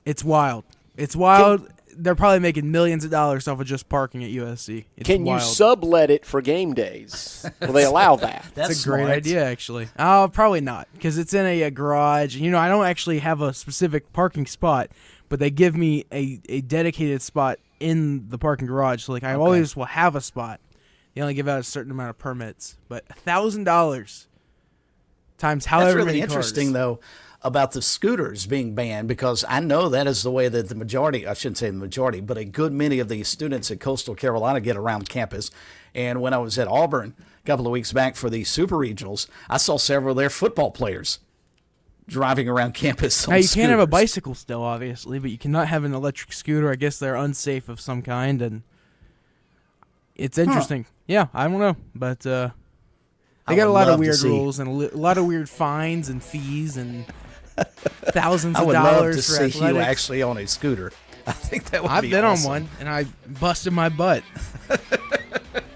H: it's wild. It's wild. They're probably making millions of dollars off of just parking at USC.
G: Can you sublet it for game days? Will they allow that?
H: That's a great idea, actually. Probably not, because it's in a garage. I don't actually have a specific parking spot, but they give me a dedicated spot in the parking garage. So, I always will have a spot. They only give out a certain amount of permits. But $1,000 times however
F: many cars. That's really interesting, though, about the scooters being banned, because I know that is the way that the majority, I shouldn't say the majority, but a good many of the students at Coastal Carolina get around campus. And when I was at Auburn a couple of weeks back for the Super Regionals, I saw several of their football players driving around campus on
H: Now, you
F: scooters.
H: can't have a bicycle still, obviously, but you cannot have an electric scooter. I guess they're unsafe of some kind, and it's interesting. Yeah, I don't know, but they got a lot of weird rules and a lot of weird fines and fees and thousands of dollars
F: I would love to
H: for
F: see
H: athletics.
F: you actually on a scooter. I think that would
H: I've
F: be
H: been
F: awesome.
H: on one, and I busted my butt.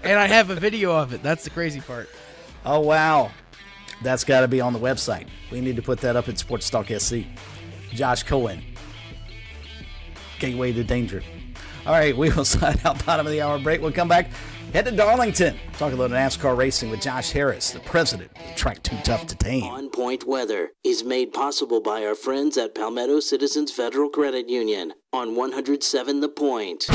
H: And I have a video of it. That's the crazy part.
F: Oh, wow. That's got to be on the website. We need to put that up at SportsTalkSC. Josh Cohen. Gateway to danger. All right, we will slide out bottom of the hour break. We'll come back. Head to Darlington. Talk a little NASCAR racing with Josh Harris, the president of Track Too Tough to Tame.
E: On Point Weather is made possible by our friends at Palmetto Citizens Federal Credit Union on 107 The Point.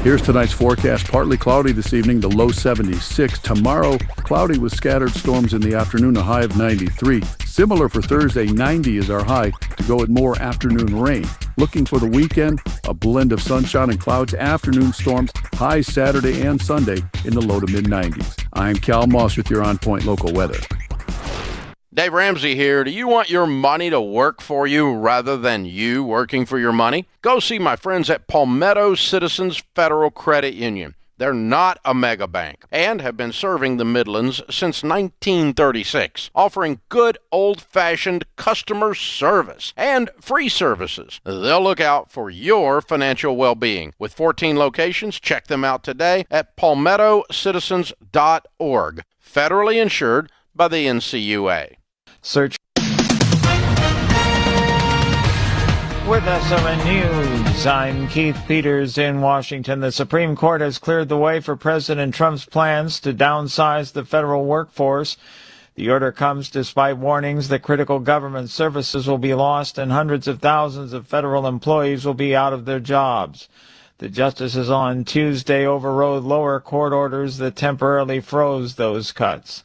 B: Here's tonight's forecast. Partly cloudy this evening, the low 76. Tomorrow, cloudy with scattered storms in the afternoon, a high of 93. Similar for Thursday, 90 is our high, to go with more afternoon rain. Looking for the weekend, a blend of sunshine and clouds, afternoon storms, highs Saturday and Sunday in the low to mid-90s. I'm Cal Moss with your On Point local weather.
L: Dave Ramsey here. Do you want your money to work for you rather than you working for your money? Go see my friends at Palmetto Citizens Federal Credit Union. They're not a mega bank and have been serving the Midlands since 1936, offering good old-fashioned customer service and free services. They'll look out for your financial well-being. With 14 locations, check them out today at palmettocitizens.org. Federally insured by the NCUA.
M: Search with SRN News. I'm Keith Peters in Washington. The Supreme Court has cleared the way for President Trump's plans to downsize the federal workforce. The order comes despite warnings that critical government services will be lost and hundreds of thousands of federal employees will be out of their jobs. The justices on Tuesday overrode lower court orders that temporarily froze those cuts.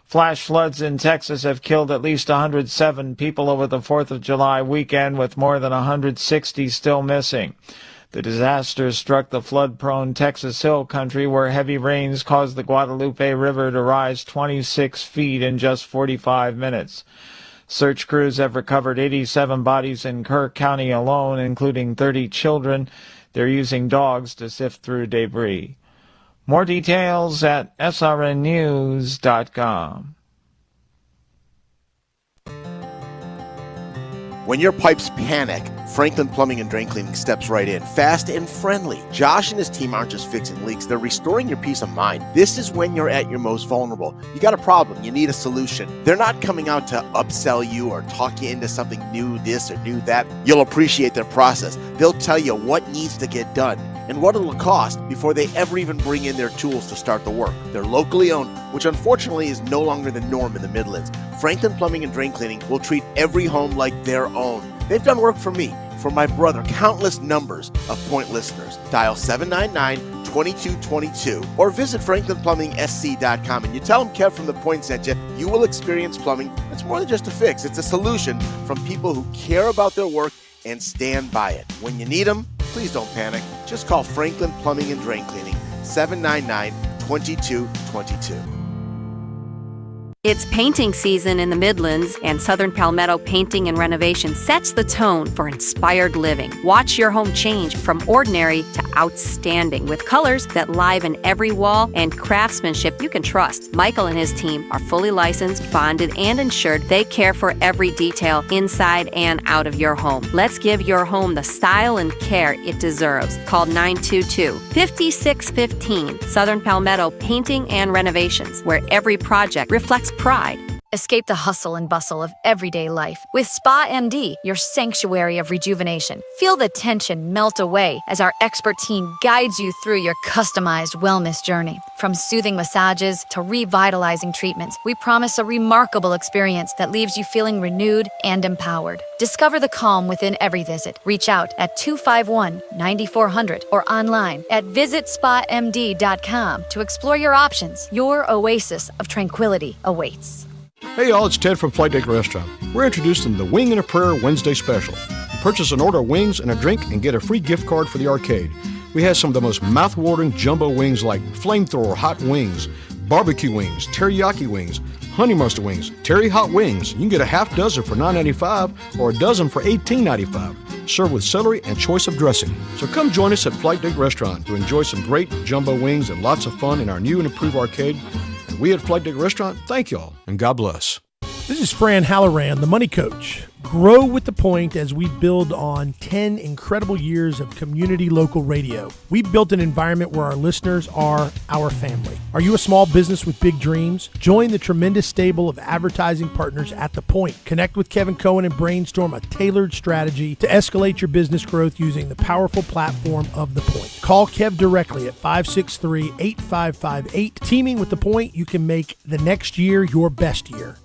M: Flash floods in Texas have killed at least 107 people over the 4th of July weekend, with more than 160 still missing. The disaster struck the flood-prone Texas Hill Country, where heavy rains caused the Guadalupe River to rise 26 feet in just 45 minutes. Search crews have recovered 87 bodies in Kirk County alone, including 30 children. They're using dogs to sift through debris. More details at srnnews.com.
N: When your pipes panic, Franklin Plumbing and Drain Cleaning steps right in, fast and friendly. Josh and his team aren't just fixing leaks, they're restoring your peace of mind. This is when you're at your most vulnerable. You got a problem, you need a solution. They're not coming out to upsell you or talk you into something new this or new that. You'll appreciate their process. They'll tell you what needs to get done and what it'll cost before they ever even bring in their tools to start the work. They're locally owned, which unfortunately is no longer the norm in the Midlands. Franklin Plumbing and Drain Cleaning will treat every home like their own. They've done work for me, for my brother, countless numbers of Point listeners. Dial 799-20 2222 or visit franklinplumbing.sc.com and you tell them Kev from The Point sent you, you will experience plumbing that's more than just a fix. It's a solution from people who care about their work and stand by it. When you need them, please don't panic. Just call Franklin Plumbing and Drain Cleaning, 799-2222.
O: It's painting season in the Midlands, and Southern Palmetto Painting and Renovation sets the tone for inspired living. Watch your home change from ordinary to outstanding with colors that liven every wall and craftsmanship you can trust. Michael and his team are fully licensed, bonded, and insured. They care for every detail inside and out of your home. Let's give your home the style and care it deserves. Call 922-5615. Southern Palmetto Painting and Renovations, where every project reflects pride.
P: Escape the hustle and bustle of everyday life with Spa MD, your sanctuary of rejuvenation. Feel the tension melt away as our expert team guides you through your customized wellness journey. From soothing massages to revitalizing treatments, we promise a remarkable experience that leaves you feeling renewed and empowered. Discover the calm within every visit. Reach out at 251-9400 or online at visitspamd.com to explore your options. Your oasis of tranquility awaits.
Q: Hey y'all, it's Ted from Flight Deck Restaurant. We're introducing the Wing and a Prayer Wednesday special. Purchase an order of wings and a drink and get a free gift card for the arcade. We have some of the most mouth-watering jumbo wings like flamethrower hot wings, barbecue wings, teriyaki wings, honey mustard wings, terry hot wings. You can get a half dozen for $9.95 or a dozen for $18.95. Served with celery and choice of dressing. So come join us at Flight Deck Restaurant to enjoy some great jumbo wings and lots of fun in our new and improved arcade. And we at Flight Deck Restaurant thank y'all and God bless.
R: This is Fran Halloran, the Money Coach. Grow with the Point as we build on 10 incredible years of community local radio. We built an environment where our listeners are our family. Are you a small business with big dreams? Join the tremendous stable of advertising partners at The Point. Connect with Kevin Cohen and brainstorm a tailored strategy to escalate your business growth using the powerful platform of The Point. Call Kev directly at 563-8558. Teaming with The Point, you can make the next year your best year.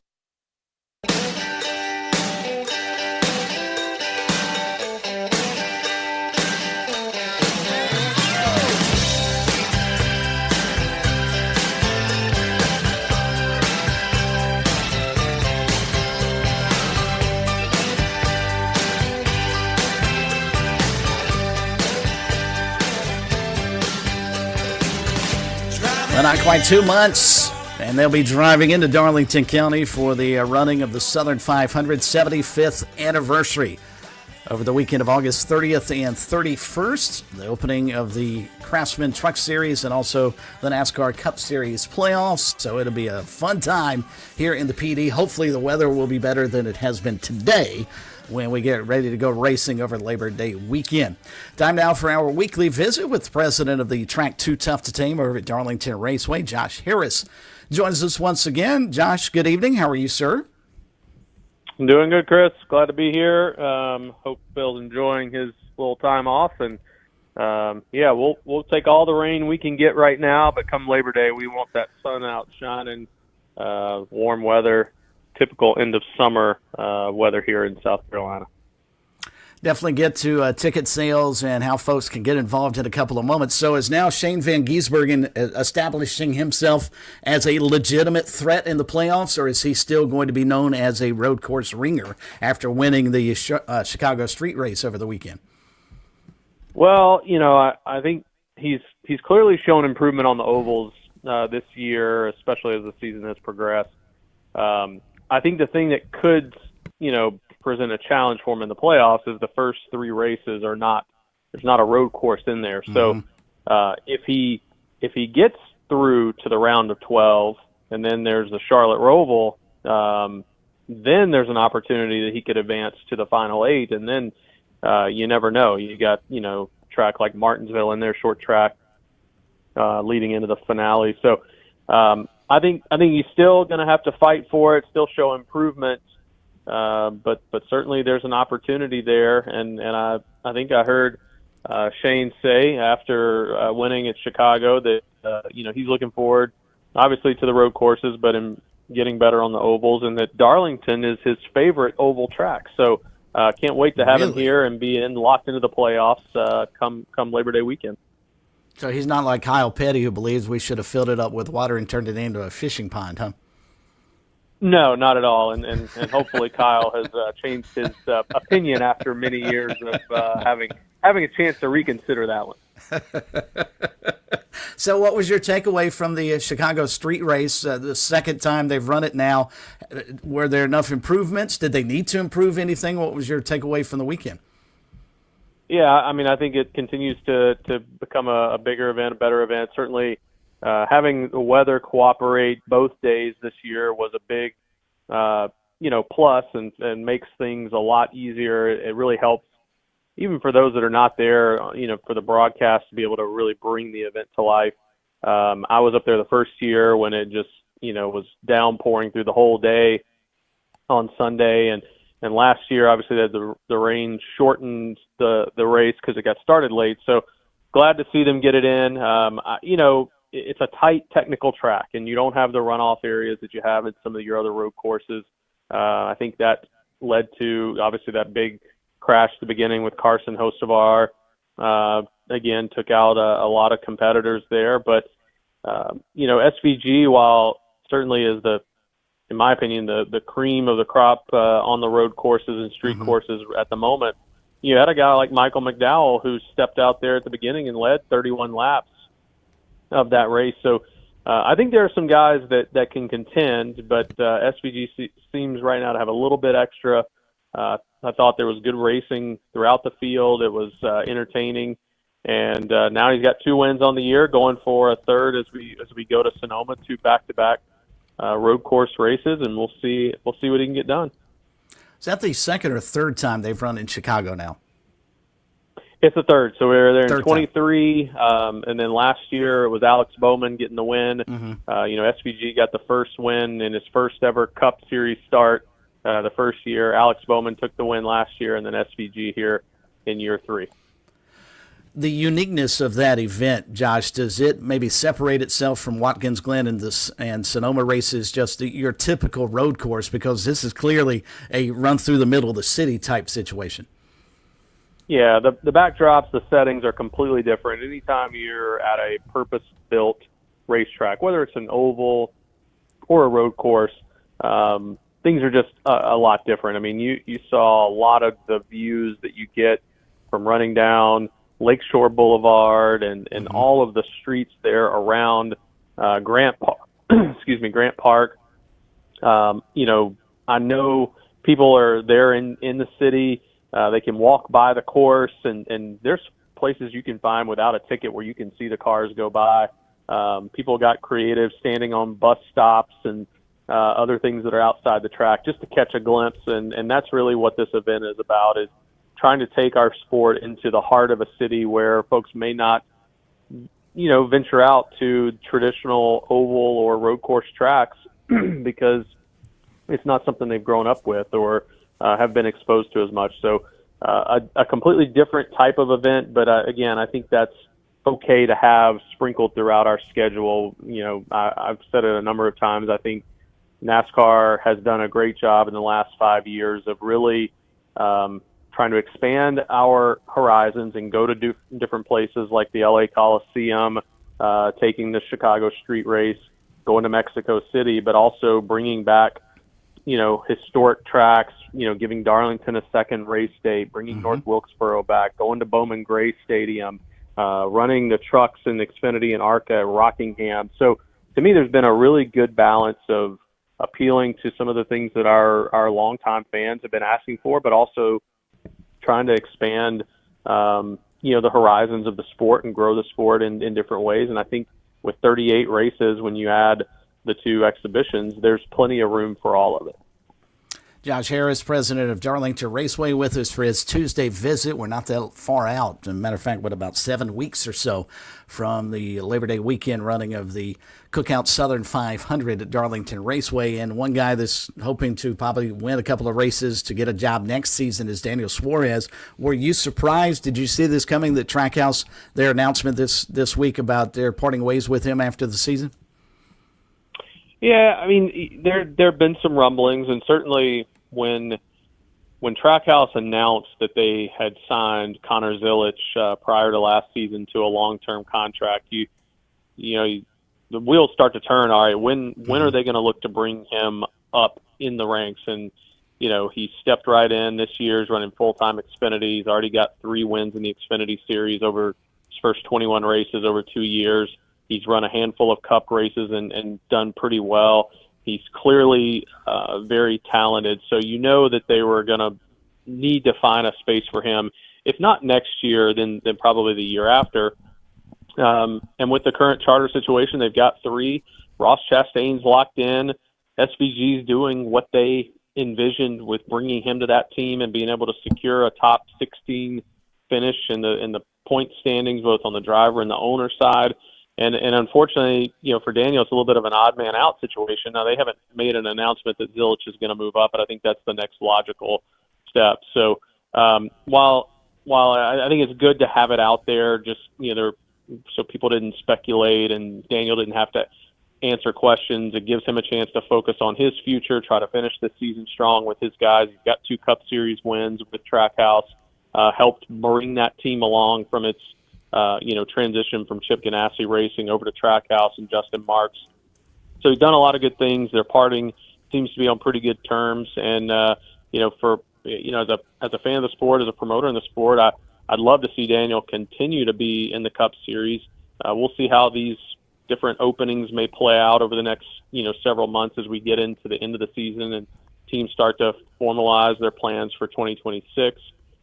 F: Well, not quite 2 months, and they'll be driving into Darlington County for the running of the Southern 500 75th anniversary over the weekend of August 30th and 31st, the opening of the Craftsman Truck Series and also the NASCAR Cup Series playoffs. So it'll be a fun time here in the PD. Hopefully the weather will be better than it has been today when we get ready to go racing over Labor Day weekend. Time now for our weekly visit with the president of the Track Too Tough to Tame over at Darlington Raceway, Josh Harris. Joins us once again. Josh, good evening. How are you, sir?
T: I'm doing good, Chris. Glad to be here. Hope Phil's enjoying his little time off. And, we'll take all the rain we can get right now, but come Labor Day, we want that sun out shining, warm weather, typical end of summer weather here in South Carolina.
F: Definitely get to ticket sales and how folks can get involved in a couple of moments. So is now Shane Van Gisbergen establishing himself as a legitimate threat in the playoffs, or is he still going to be known as a road course ringer after winning the Chicago street race over the weekend?
T: Well, I think he's clearly shown improvement on the ovals this year, especially as the season has progressed. I think the thing that could, present a challenge for him in the playoffs is the first three races there's not a road course in there. So if he gets through to the round of 12 and then there's the Charlotte Roval, then there's an opportunity that he could advance to the final 8. And then you never know. You got, track like Martinsville in there, short track leading into the finale. So I think he's still going to have to fight for it, still show improvement. But certainly there's an opportunity there, and I think I heard Shane say after winning at Chicago that he's looking forward, obviously, to the road courses, but in getting better on the ovals, and that Darlington is his favorite oval track. So can't wait to have him here and be locked into the playoffs come Labor Day weekend.
F: So he's not like Kyle Petty, who believes we should have filled it up with water and turned it into a fishing pond, huh?
T: No, not at all. And hopefully Kyle has changed his opinion after many years of having a chance to reconsider that one.
F: So what was your takeaway from the Chicago street race, the second time they've run it now? Were there enough improvements? Did they need to improve anything? What was your takeaway from the weekend?
T: Yeah, I mean, I think it continues to become a bigger event, a better event. Certainly having the weather cooperate both days this year was a big, plus and makes things a lot easier. It really helps, even for those that are not there, for the broadcast to be able to really bring the event to life. I was up there the first year when it just, was downpouring through the whole day on Sunday. And last year, obviously, the rain shortened the race because it got started late. So glad to see them get it in. It's a tight technical track, and you don't have the runoff areas that you have in some of your other road courses. I think that led to, obviously, that big crash at the beginning with Carson Hocevar. Again, took out a lot of competitors there. But, SVG, while certainly is in my opinion, the cream of the crop on the road courses and street courses at the moment, you had a guy like Michael McDowell who stepped out there at the beginning and led 31 laps of that race. So I think there are some guys that can contend, but SVG seems right now to have a little bit extra. I thought there was good racing throughout the field. It was entertaining. And now he's got 2 wins on the year, going for a third as we go to Sonoma, 2 back-to-back road course races, and we'll see what he can get done.
F: Is that the second or third time they've run in Chicago now?
T: It's the third. So we were there
F: Third
T: in 23, and then last year it was Alex Bowman getting the win. SVG got the first win in his first ever Cup Series start the first year. Alex Bowman took the win last year, and then SVG here in year 3.
F: The uniqueness of that event, Josh, does it maybe separate itself from Watkins Glen and Sonoma races, just your typical road course, because this is clearly a run through the middle of the city type situation?
T: Yeah, the backdrops, the settings are completely different. Anytime you're at a purpose-built racetrack, whether it's an oval or a road course, things are just a lot different. I mean, you saw a lot of the views that you get from running down Lakeshore Boulevard and all of the streets there around Grant Park. Grant Park. I know people are there in the city. They can walk by the course, and there's places you can find without a ticket where you can see the cars go by. People got creative, standing on bus stops and other things that are outside the track just to catch a glimpse, and that's really what this event is about, is trying to take our sport into the heart of a city where folks may not, venture out to traditional oval or road course tracks because it's not something they've grown up with or have been exposed to as much. So a completely different type of event, but again, I think that's okay to have sprinkled throughout our schedule. I've said it a number of times. I think NASCAR has done a great job in the last 5 years of really trying to expand our horizons and go to different places like the LA Coliseum, taking the Chicago street race, going to Mexico City, but also bringing back, historic tracks, giving Darlington a second race date, bringing North Wilkesboro back, going to Bowman Gray Stadium, running the trucks in Xfinity and ARCA at Rockingham. So to me, there's been a really good balance of appealing to some of the things that our longtime fans have been asking for, but also trying to expand, the horizons of the sport and grow the sport in different ways. And I think with 38 races, when you add the 2 exhibitions, there's plenty of room for all of it.
F: Josh Harris, president of Darlington Raceway, with us for his Tuesday visit. We're not that far out. As a matter of fact, about 7 weeks or so from the Labor Day weekend running of the Cookout Southern 500 at Darlington Raceway. And one guy that's hoping to probably win a couple of races to get a job next season is Daniel Suarez. Were you surprised? Did you see this coming, that Trackhouse, their announcement this week about their parting ways with him after the season?
T: Yeah, I mean, there have been some rumblings, and certainly when when Trackhouse announced that they had signed Connor Zilic prior to last season to a long-term contract, the wheels start to turn. All right, when are they going to look to bring him up in the ranks? And he stepped right in this year. He's running full-time Xfinity. He's already got 3 wins in the Xfinity Series over his first 21 races over 2 years. He's run a handful of Cup races and done pretty well. He's clearly very talented. So that they were going to need to find a space for him. If not next year, then probably the year after. And with the current charter situation, they've got 3. Ross Chastain's locked in. SVG's doing what they envisioned with bringing him to that team and being able to secure a top 16 finish in the point standings, both on the driver and the owner side. And unfortunately, for Daniel, it's a little bit of an odd man out situation. Now, they haven't made an announcement that Zilic is going to move up, but I think that's the next logical step. So while I think it's good to have it out there, just so people didn't speculate and Daniel didn't have to answer questions, it gives him a chance to focus on his future, try to finish the season strong with his guys. He's got 2 Cup Series wins with Trackhouse, helped bring that team along from its transition from Chip Ganassi Racing over to Trackhouse and Justin Marks. So he's done a lot of good things. Their parting seems to be on pretty good terms. And, as a fan of the sport, as a promoter in the sport, I'd love to see Daniel continue to be in the Cup Series. We'll see how these different openings may play out over the next, several months as we get into the end of the season and teams start to formalize their plans for 2026.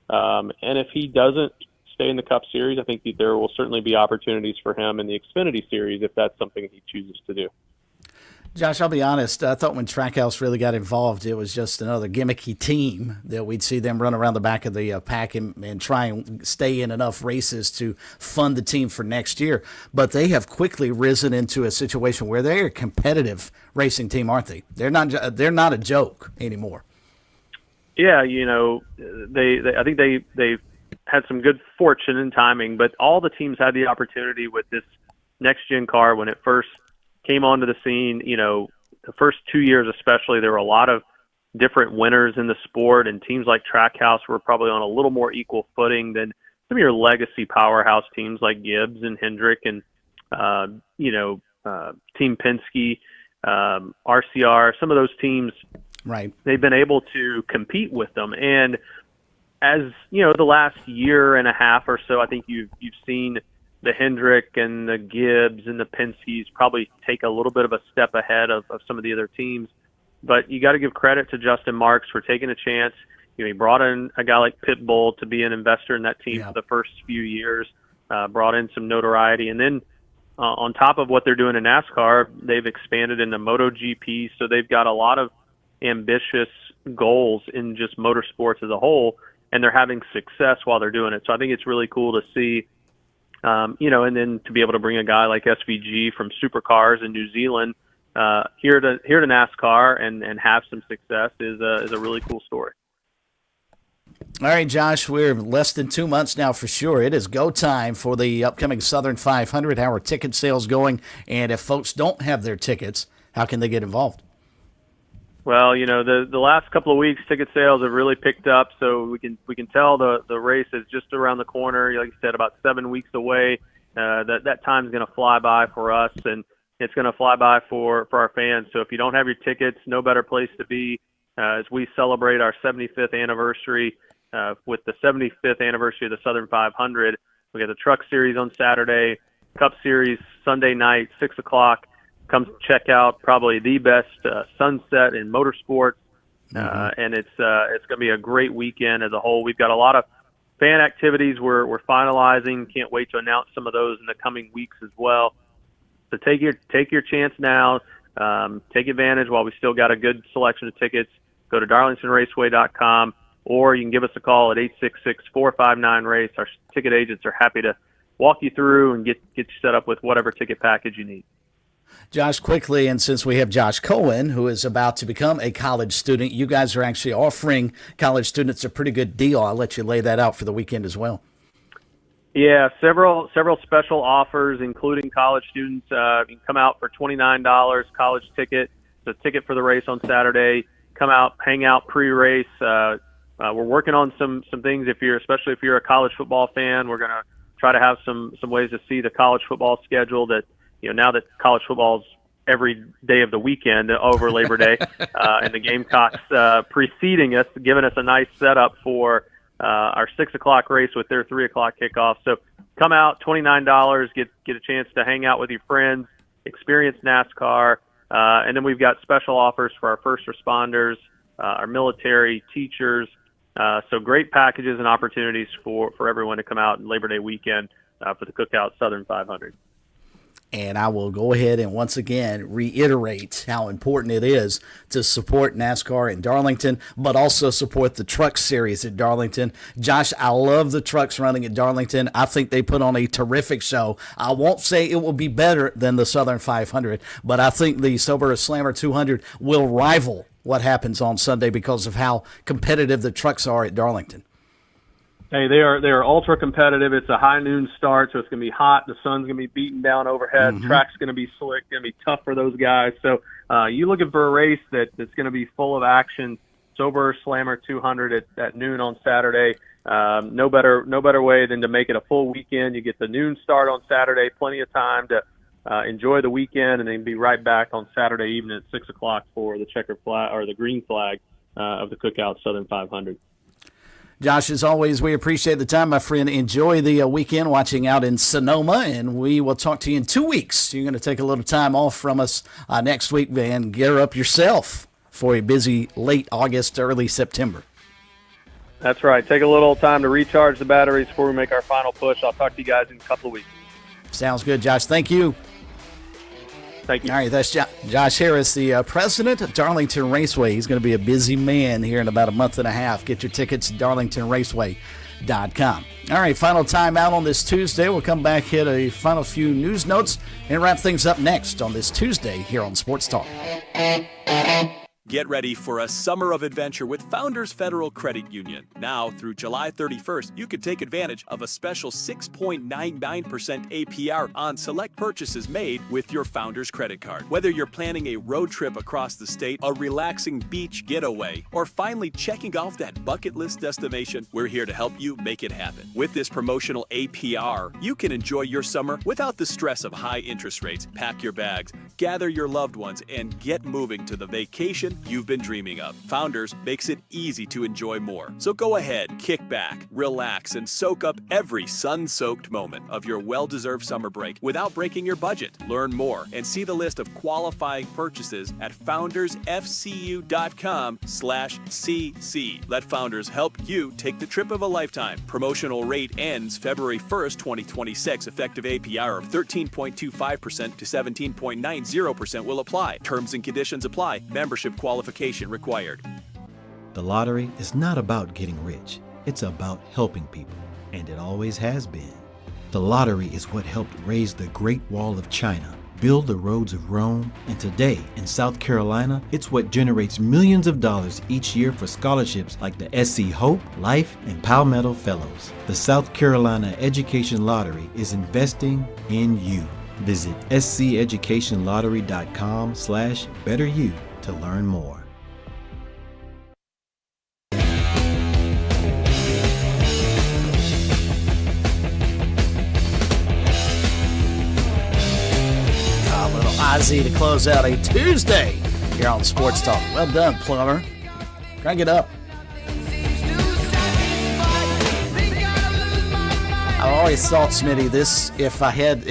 T: And if he doesn't stay in the Cup Series, I think that there will certainly be opportunities for him in the Xfinity Series if that's something he chooses to do.
F: Josh, I'll be honest. I thought when Trackhouse really got involved, it was just another gimmicky team that we'd see them run around the back of the pack and try and stay in enough races to fund the team for next year. But they have quickly risen into a situation where they're a competitive racing team, aren't they? They're not a joke anymore.
T: Yeah, I think they had some good fortune and timing, but all the teams had the opportunity with this next-gen car when it first came onto the scene. The first 2 years especially, there were a lot of different winners in the sport, and teams like Trackhouse were probably on a little more equal footing than some of your legacy powerhouse teams like Gibbs and Hendrick and, Team Penske, RCR. Some of those teams,
F: right?
T: They've been able to compete with them. And as, the last year and a half or so, I think you've seen the Hendrick and the Gibbs and the Penske's probably take a little bit of a step ahead of some of the other teams. But you got to give credit to Justin Marks for taking a chance. He brought in a guy like Pitbull to be an investor in that team for the first few years, brought in some notoriety. And then on top of what they're doing in NASCAR, they've expanded into MotoGP. So they've got a lot of ambitious goals in just motorsports as a whole, and they're having success while they're doing it. So I think it's really cool to see. And then to be able to bring a guy like SVG from Supercars in New Zealand here to NASCAR and have some success is a really cool story.
F: All right, Josh, we're less than 2 months now for sure. It is go time for the upcoming Southern 500. How are ticket sales going? And if folks don't have their tickets, how can they get involved?
T: Well, the last couple of weeks, ticket sales have really picked up, so we can tell the race is just around the corner. Like you said, about 7 weeks away. That time's going to fly by for us, and it's going to fly by for our fans. So if you don't have your tickets, no better place to be as we celebrate our 75th anniversary with the 75th anniversary of the Southern 500. We got the Truck Series on Saturday, Cup Series Sunday night, 6 o'clock. Come check out probably the best sunset in motorsports, and it's going to be a great weekend as a whole. We've got a lot of fan activities we're finalizing. Can't wait to announce some of those in the coming weeks as well. So take your chance now. Take advantage while we still got a good selection of tickets. Go to darlingtonraceway.com, or you can give us a call at 866-459-RACE. Our ticket agents are happy to walk you through and get you set up with whatever ticket package you need.
F: Josh, quickly, and since we have Josh Cohen, who is about to become a college student, you guys are actually offering college students a pretty good deal. I'll let you lay that out for the weekend as well.
T: Yeah, several special offers, including college students. You can come out for $29 college ticket. It's a ticket for the race on Saturday. Come out, hang out pre-race. we're working on some things. Especially if you're a college football fan, we're going to try to have some ways to see the college football schedule that, now that college football's every day of the weekend over Labor Day, and the Gamecocks preceding us, giving us a nice setup for our 6 o'clock race with their 3 o'clock kickoff. So come out, $29, get a chance to hang out with your friends, experience NASCAR, and then we've got special offers for our first responders, our military, teachers. So great packages and opportunities for everyone to come out in Labor Day weekend for the Cookout Southern 500.
F: And I will go ahead and once again reiterate how important it is to support NASCAR in Darlington, but also support the Truck Series at Darlington. Josh, I love the trucks running at Darlington. I think they put on a terrific show. I won't say it will be better than the Southern 500, but I think the Silver Slammer 200 will rival what happens on Sunday because of how competitive the trucks are at Darlington.
T: Hey, they are ultra competitive. It's a high noon start, so it's going to be hot. The sun's going to be beating down overhead.
F: Mm-hmm.
T: Track's going to be slick. Going to be tough for those guys. So you looking for a race that's going to be full of action. Silver Slammer 200 at noon on Saturday. No better way than to make it a full weekend. You get the noon start on Saturday, plenty of time to enjoy the weekend, and then be right back on Saturday evening at 6 o'clock for the checkered flag or the green flag of the Cookout Southern 500.
F: Josh, as always, we appreciate the time, my friend. Enjoy the weekend watching out in Sonoma, and we will talk to you in 2 weeks. You're going to take a little time off from us next week and gear up yourself for a busy late August, early September.
T: That's right. Take a little time to recharge the batteries before we make our final push. I'll talk to you guys in a couple of weeks.
F: Sounds good, Josh. Thank you.
T: Thank you.
F: All right, that's Josh Harris, the president of Darlington Raceway. He's going to be a busy man here in about a month and a half. Get your tickets at darlingtonraceway.com. All right, final time out on this Tuesday. We'll come back, hit a final few news notes, and wrap things up next on this Tuesday here on Sports Talk.
A: Get ready for a summer of adventure with Founders Federal Credit Union. Now through July 31st, you can take advantage of a special 6.99% APR on select purchases made with your Founders credit card. Whether you're planning a road trip across the state, a relaxing beach getaway, or finally checking off that bucket list destination, we're here to help you make it happen. With this promotional APR, you can enjoy your summer without the stress of high interest rates. Pack your bags, gather your loved ones, and get moving to the vacation you've been dreaming of. Founders makes it easy to enjoy more. So go ahead, kick back, relax, and soak up every sun-soaked moment of your well-deserved summer break without breaking your budget. Learn more and see the list of qualifying purchases at foundersfcu.com/cc. Let Founders help you take the trip of a lifetime. Promotional rate ends February 1st, 2026. Effective APR of 13.25% to 17.90% will apply. Terms and conditions apply. Membership qualification required.
V: The lottery is not about getting rich. It's about helping people, and it always has been. The lottery is what helped raise the Great Wall of China, build the roads of Rome, and today in South Carolina, it's what generates millions of dollars each year for scholarships like the SC Hope, Life, and Palmetto Fellows. The South Carolina Education Lottery is investing in you. Visit sceducationlottery.com/betteryou to learn more.
F: A little Ozzy to close out a Tuesday here on Sports Talk. Well done, Plummer. Crank it up. I always thought, Smitty, if I had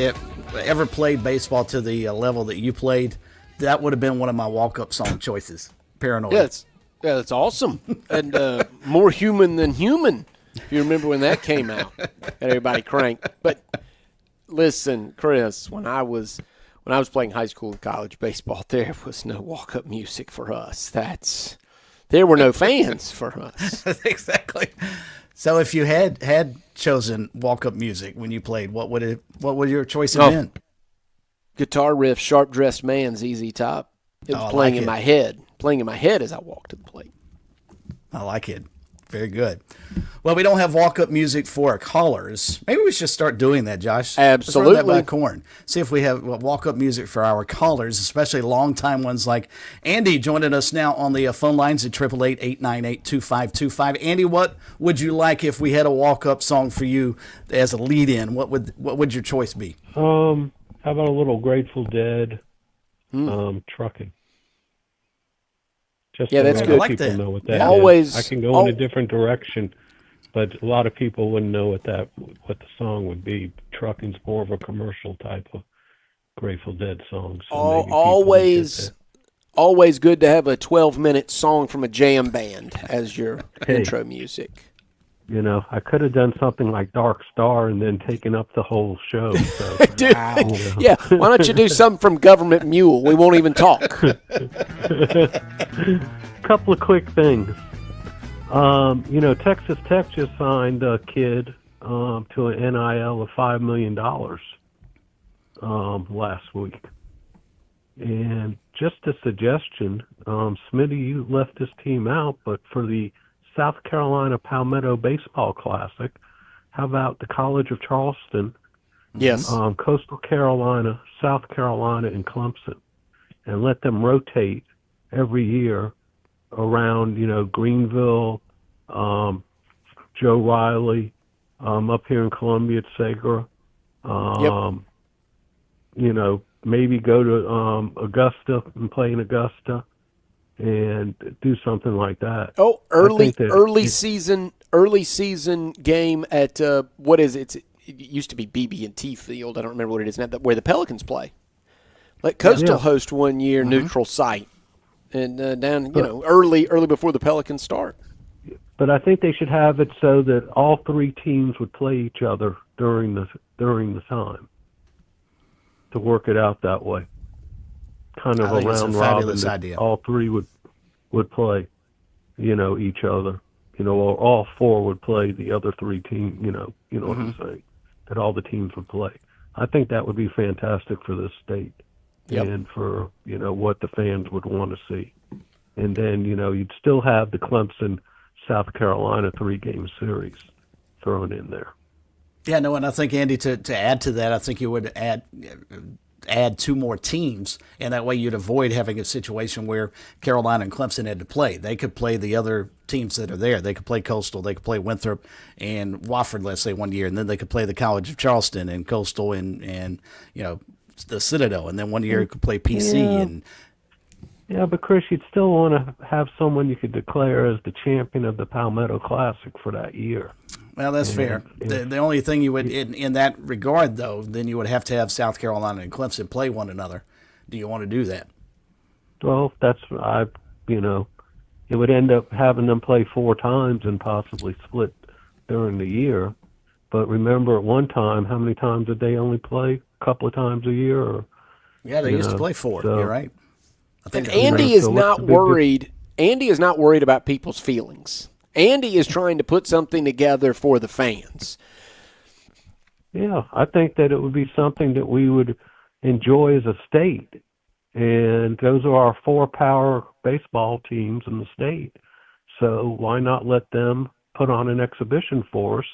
F: ever played baseball to the level that you played, that would have been one of my walk-up song choices. Paranoid.
G: Yeah, that's awesome. And more human than human, if you remember when that came out. Got everybody cranked. But listen, Chris, when I was playing high school and college baseball, there was no walk-up music for us. There were no fans for us.
F: Exactly. So if you had chosen walk-up music when you played, what would your choice have been?
G: Guitar riff, Sharp Dressed Man, ZZ Top. It was playing in my head. Playing in my head as I walked to the plate.
F: I like it. Very good. Well, we don't have walk-up music for our callers. Maybe we should start doing that, Josh.
G: Absolutely.
F: Let's run that by Corn. See if we have walk-up music for our callers, especially long-time ones like Andy joining us now on the phone lines at 888-898-2525. Andy, what would you like if we had a walk-up song for you as a lead-in? What would your choice be?
C: How about a little Grateful Dead, Trucking? Just
G: Yeah, that's
C: so
G: good.
C: people
G: I like that.
C: know what that
G: Yeah.
C: is.
G: Always-
C: I can go in a different direction, but a lot of people wouldn't know what the song would be. Trucking's more of a commercial type of Grateful Dead song. So maybe people
G: always good to have a 12-minute song from a jam band as your intro music.
C: You know, I could have done something like Dark Star and then taken up the whole show. So,
G: Dude,
C: you know.
G: yeah, why don't you do something from Government Mule? We won't even talk.
C: Couple of quick things. You know, Texas Tech just signed a kid to an NIL of $5 million last week. And just a suggestion, Smitty, you left this team out, but for the South Carolina Palmetto Baseball Classic, how about the College of Charleston?
G: Yes.
C: Coastal Carolina, South Carolina, and Clemson, and let them rotate every year around, you know, Greenville, Joe Riley, up here in Columbia at Segura. You know, maybe go to Augusta and play in Augusta and do something like that.
G: Oh, early season game at what is it? It used to be BB&T Field. I don't remember what it is now. Where the Pelicans play. Let Coastal host one year neutral site, and down early before the Pelicans start.
C: But I think they should have it so that all three teams would play each other during the time, to work it out that way. Kind of
F: I think
C: a
F: it's a
C: round robin.
F: fabulous idea.
C: All three would play, you know, each other. You know, or all four would play the other three teams. You know what I'm saying? That all the teams would play. I think that would be fantastic for this state and for, you know, what the fans would want to see. And then, you know, you'd still have the Clemson South Carolina 3-game series thrown in there.
F: Yeah, no, and I think, Andy, to add to that, I think you would add two more teams, and that way you'd avoid having a situation where Carolina and Clemson had to play. They could play the other teams that are there. They could play Coastal, they could play Winthrop and Wofford, let's say, one year, and then they could play the College of Charleston and Coastal and you know, the Citadel, and then one year you could play PC.
C: Yeah, but Chris, you'd still want to have someone you could declare as the champion of the Palmetto Classic for that year.
F: Well, that's fair. The only thing you would, in that regard, though, then you would have to have South Carolina and Clemson play one another. Do you want to do that?
C: Well, you know, it would end up having them play 4 times and possibly split during the year. But remember, at one time, how many times did they only play? A couple of times a year? Or,
F: yeah, they used to play 4. You're right. I think
G: Andy is not worried. Andy is not worried about people's feelings. Andy is trying to put something together for the fans.
C: Yeah, I think that it would be something that we would enjoy as a state. And those are our 4 power baseball teams in the state. So why not let them put on an exhibition for us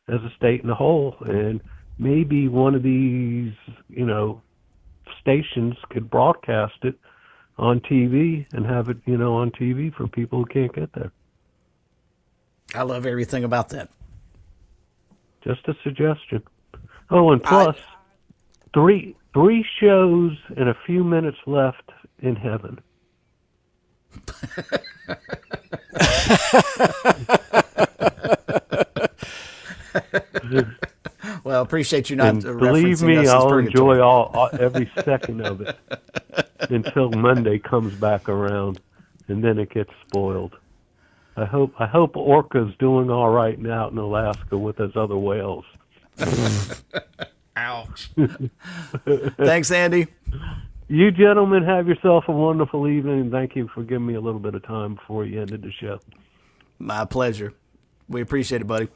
C: as a state in a whole? And maybe one of these, you know, stations could broadcast it on TV and have it, you know, on TV for people who can't get there.
F: I love everything about that.
C: Just a suggestion. Oh, and plus, three shows and a few minutes left in heaven.
F: Well, appreciate you not
C: and
F: referencing
C: believe me,
F: us as
C: I'll
F: purgatory.
C: enjoy every second of it until Monday comes back around, and then it gets spoiled. I hope Orca's doing all right now in Alaska with those other whales.
F: Ouch. Thanks, Andy.
C: You gentlemen have yourself a wonderful evening, and thank you for giving me a little bit of time before you ended the show.
F: My pleasure. We appreciate it, buddy.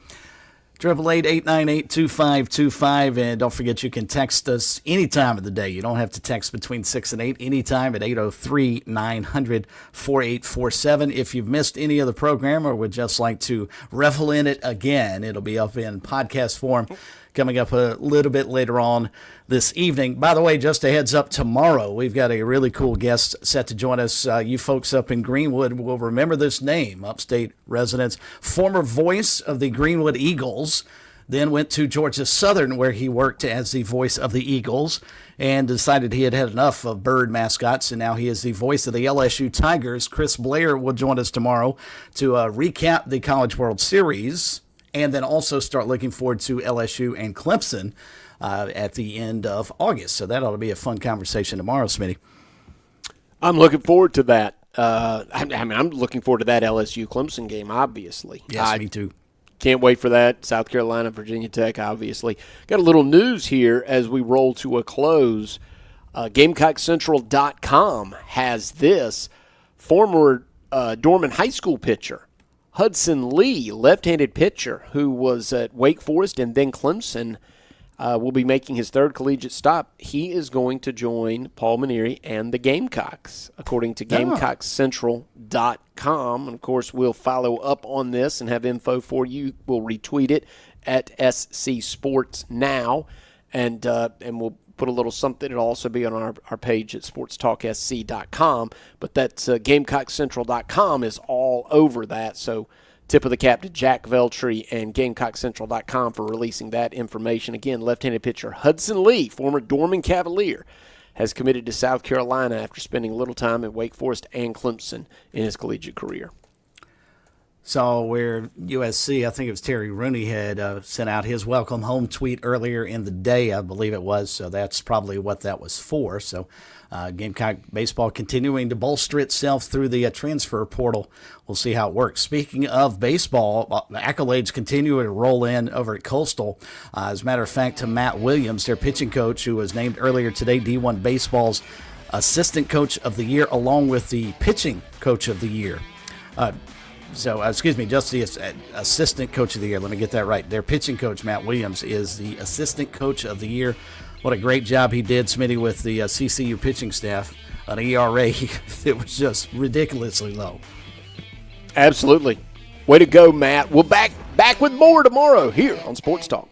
F: 888-898-2525. And don't forget, you can text us any time of the day. You don't have to text between 6 and 8 anytime at 803-900-4847. If you've missed any of the program or would just like to revel in it again, it'll be up in podcast form coming up a little bit later on this evening. By the way, just a heads up, tomorrow we've got a really cool guest set to join us. You folks up in Greenwood will remember this name, upstate residents, former voice of the Greenwood Eagles, then went to Georgia Southern where he worked as the voice of the Eagles and decided he had had enough of bird mascots, and now he is the voice of the LSU Tigers. Chris Blair will join us tomorrow to recap the College World Series and then also start looking forward to LSU and Clemson at the end of August. So that ought to be a fun conversation tomorrow, Smitty.
G: I'm looking forward to that. I'm looking forward to that LSU-Clemson game, obviously.
F: Yes, me too.
G: Can't wait for that. South Carolina, Virginia Tech, obviously. Got a little news here as we roll to a close. GamecockCentral.com has this. Former Dorman High School pitcher Hudson Lee, left-handed pitcher who was at Wake Forest and then Clemson, will be making his third collegiate stop. He is going to join Paul Maneri and the Gamecocks, according to GamecockCentral.com. And, of course, we'll follow up on this and have info for you. We'll retweet it at SC Sports Now, and we'll put a little something. It'll also be on our page at SportsTalkSC.com. But that's GamecockCentral.com is all over that. So tip of the cap to Jack Veltri and GamecockCentral.com for releasing that information. Again, left-handed pitcher Hudson Lee, former Dorman Cavalier, has committed to South Carolina after spending a little time at Wake Forest and Clemson in his collegiate career.
F: So where USC, I think it was Terry Rooney, had sent out his welcome home tweet earlier in the day, I believe it was. So that's probably what that was for. So Gamecock baseball continuing to bolster itself through the transfer portal. We'll see how it works. Speaking of baseball, the accolades continue to roll in over at Coastal. As a matter of fact, to Matt Williams, their pitching coach, who was named earlier today D1 Baseball's Assistant Coach of the Year, along with the Pitching Coach of the Year. Just the Assistant Coach of the Year. Let me get that right. Their pitching coach, Matt Williams, is the Assistant Coach of the Year. What a great job he did, Smitty, with the CCU pitching staff. An ERA it was just ridiculously low.
G: Absolutely. Way to go, Matt. We'll back with more tomorrow here on Sports Talk.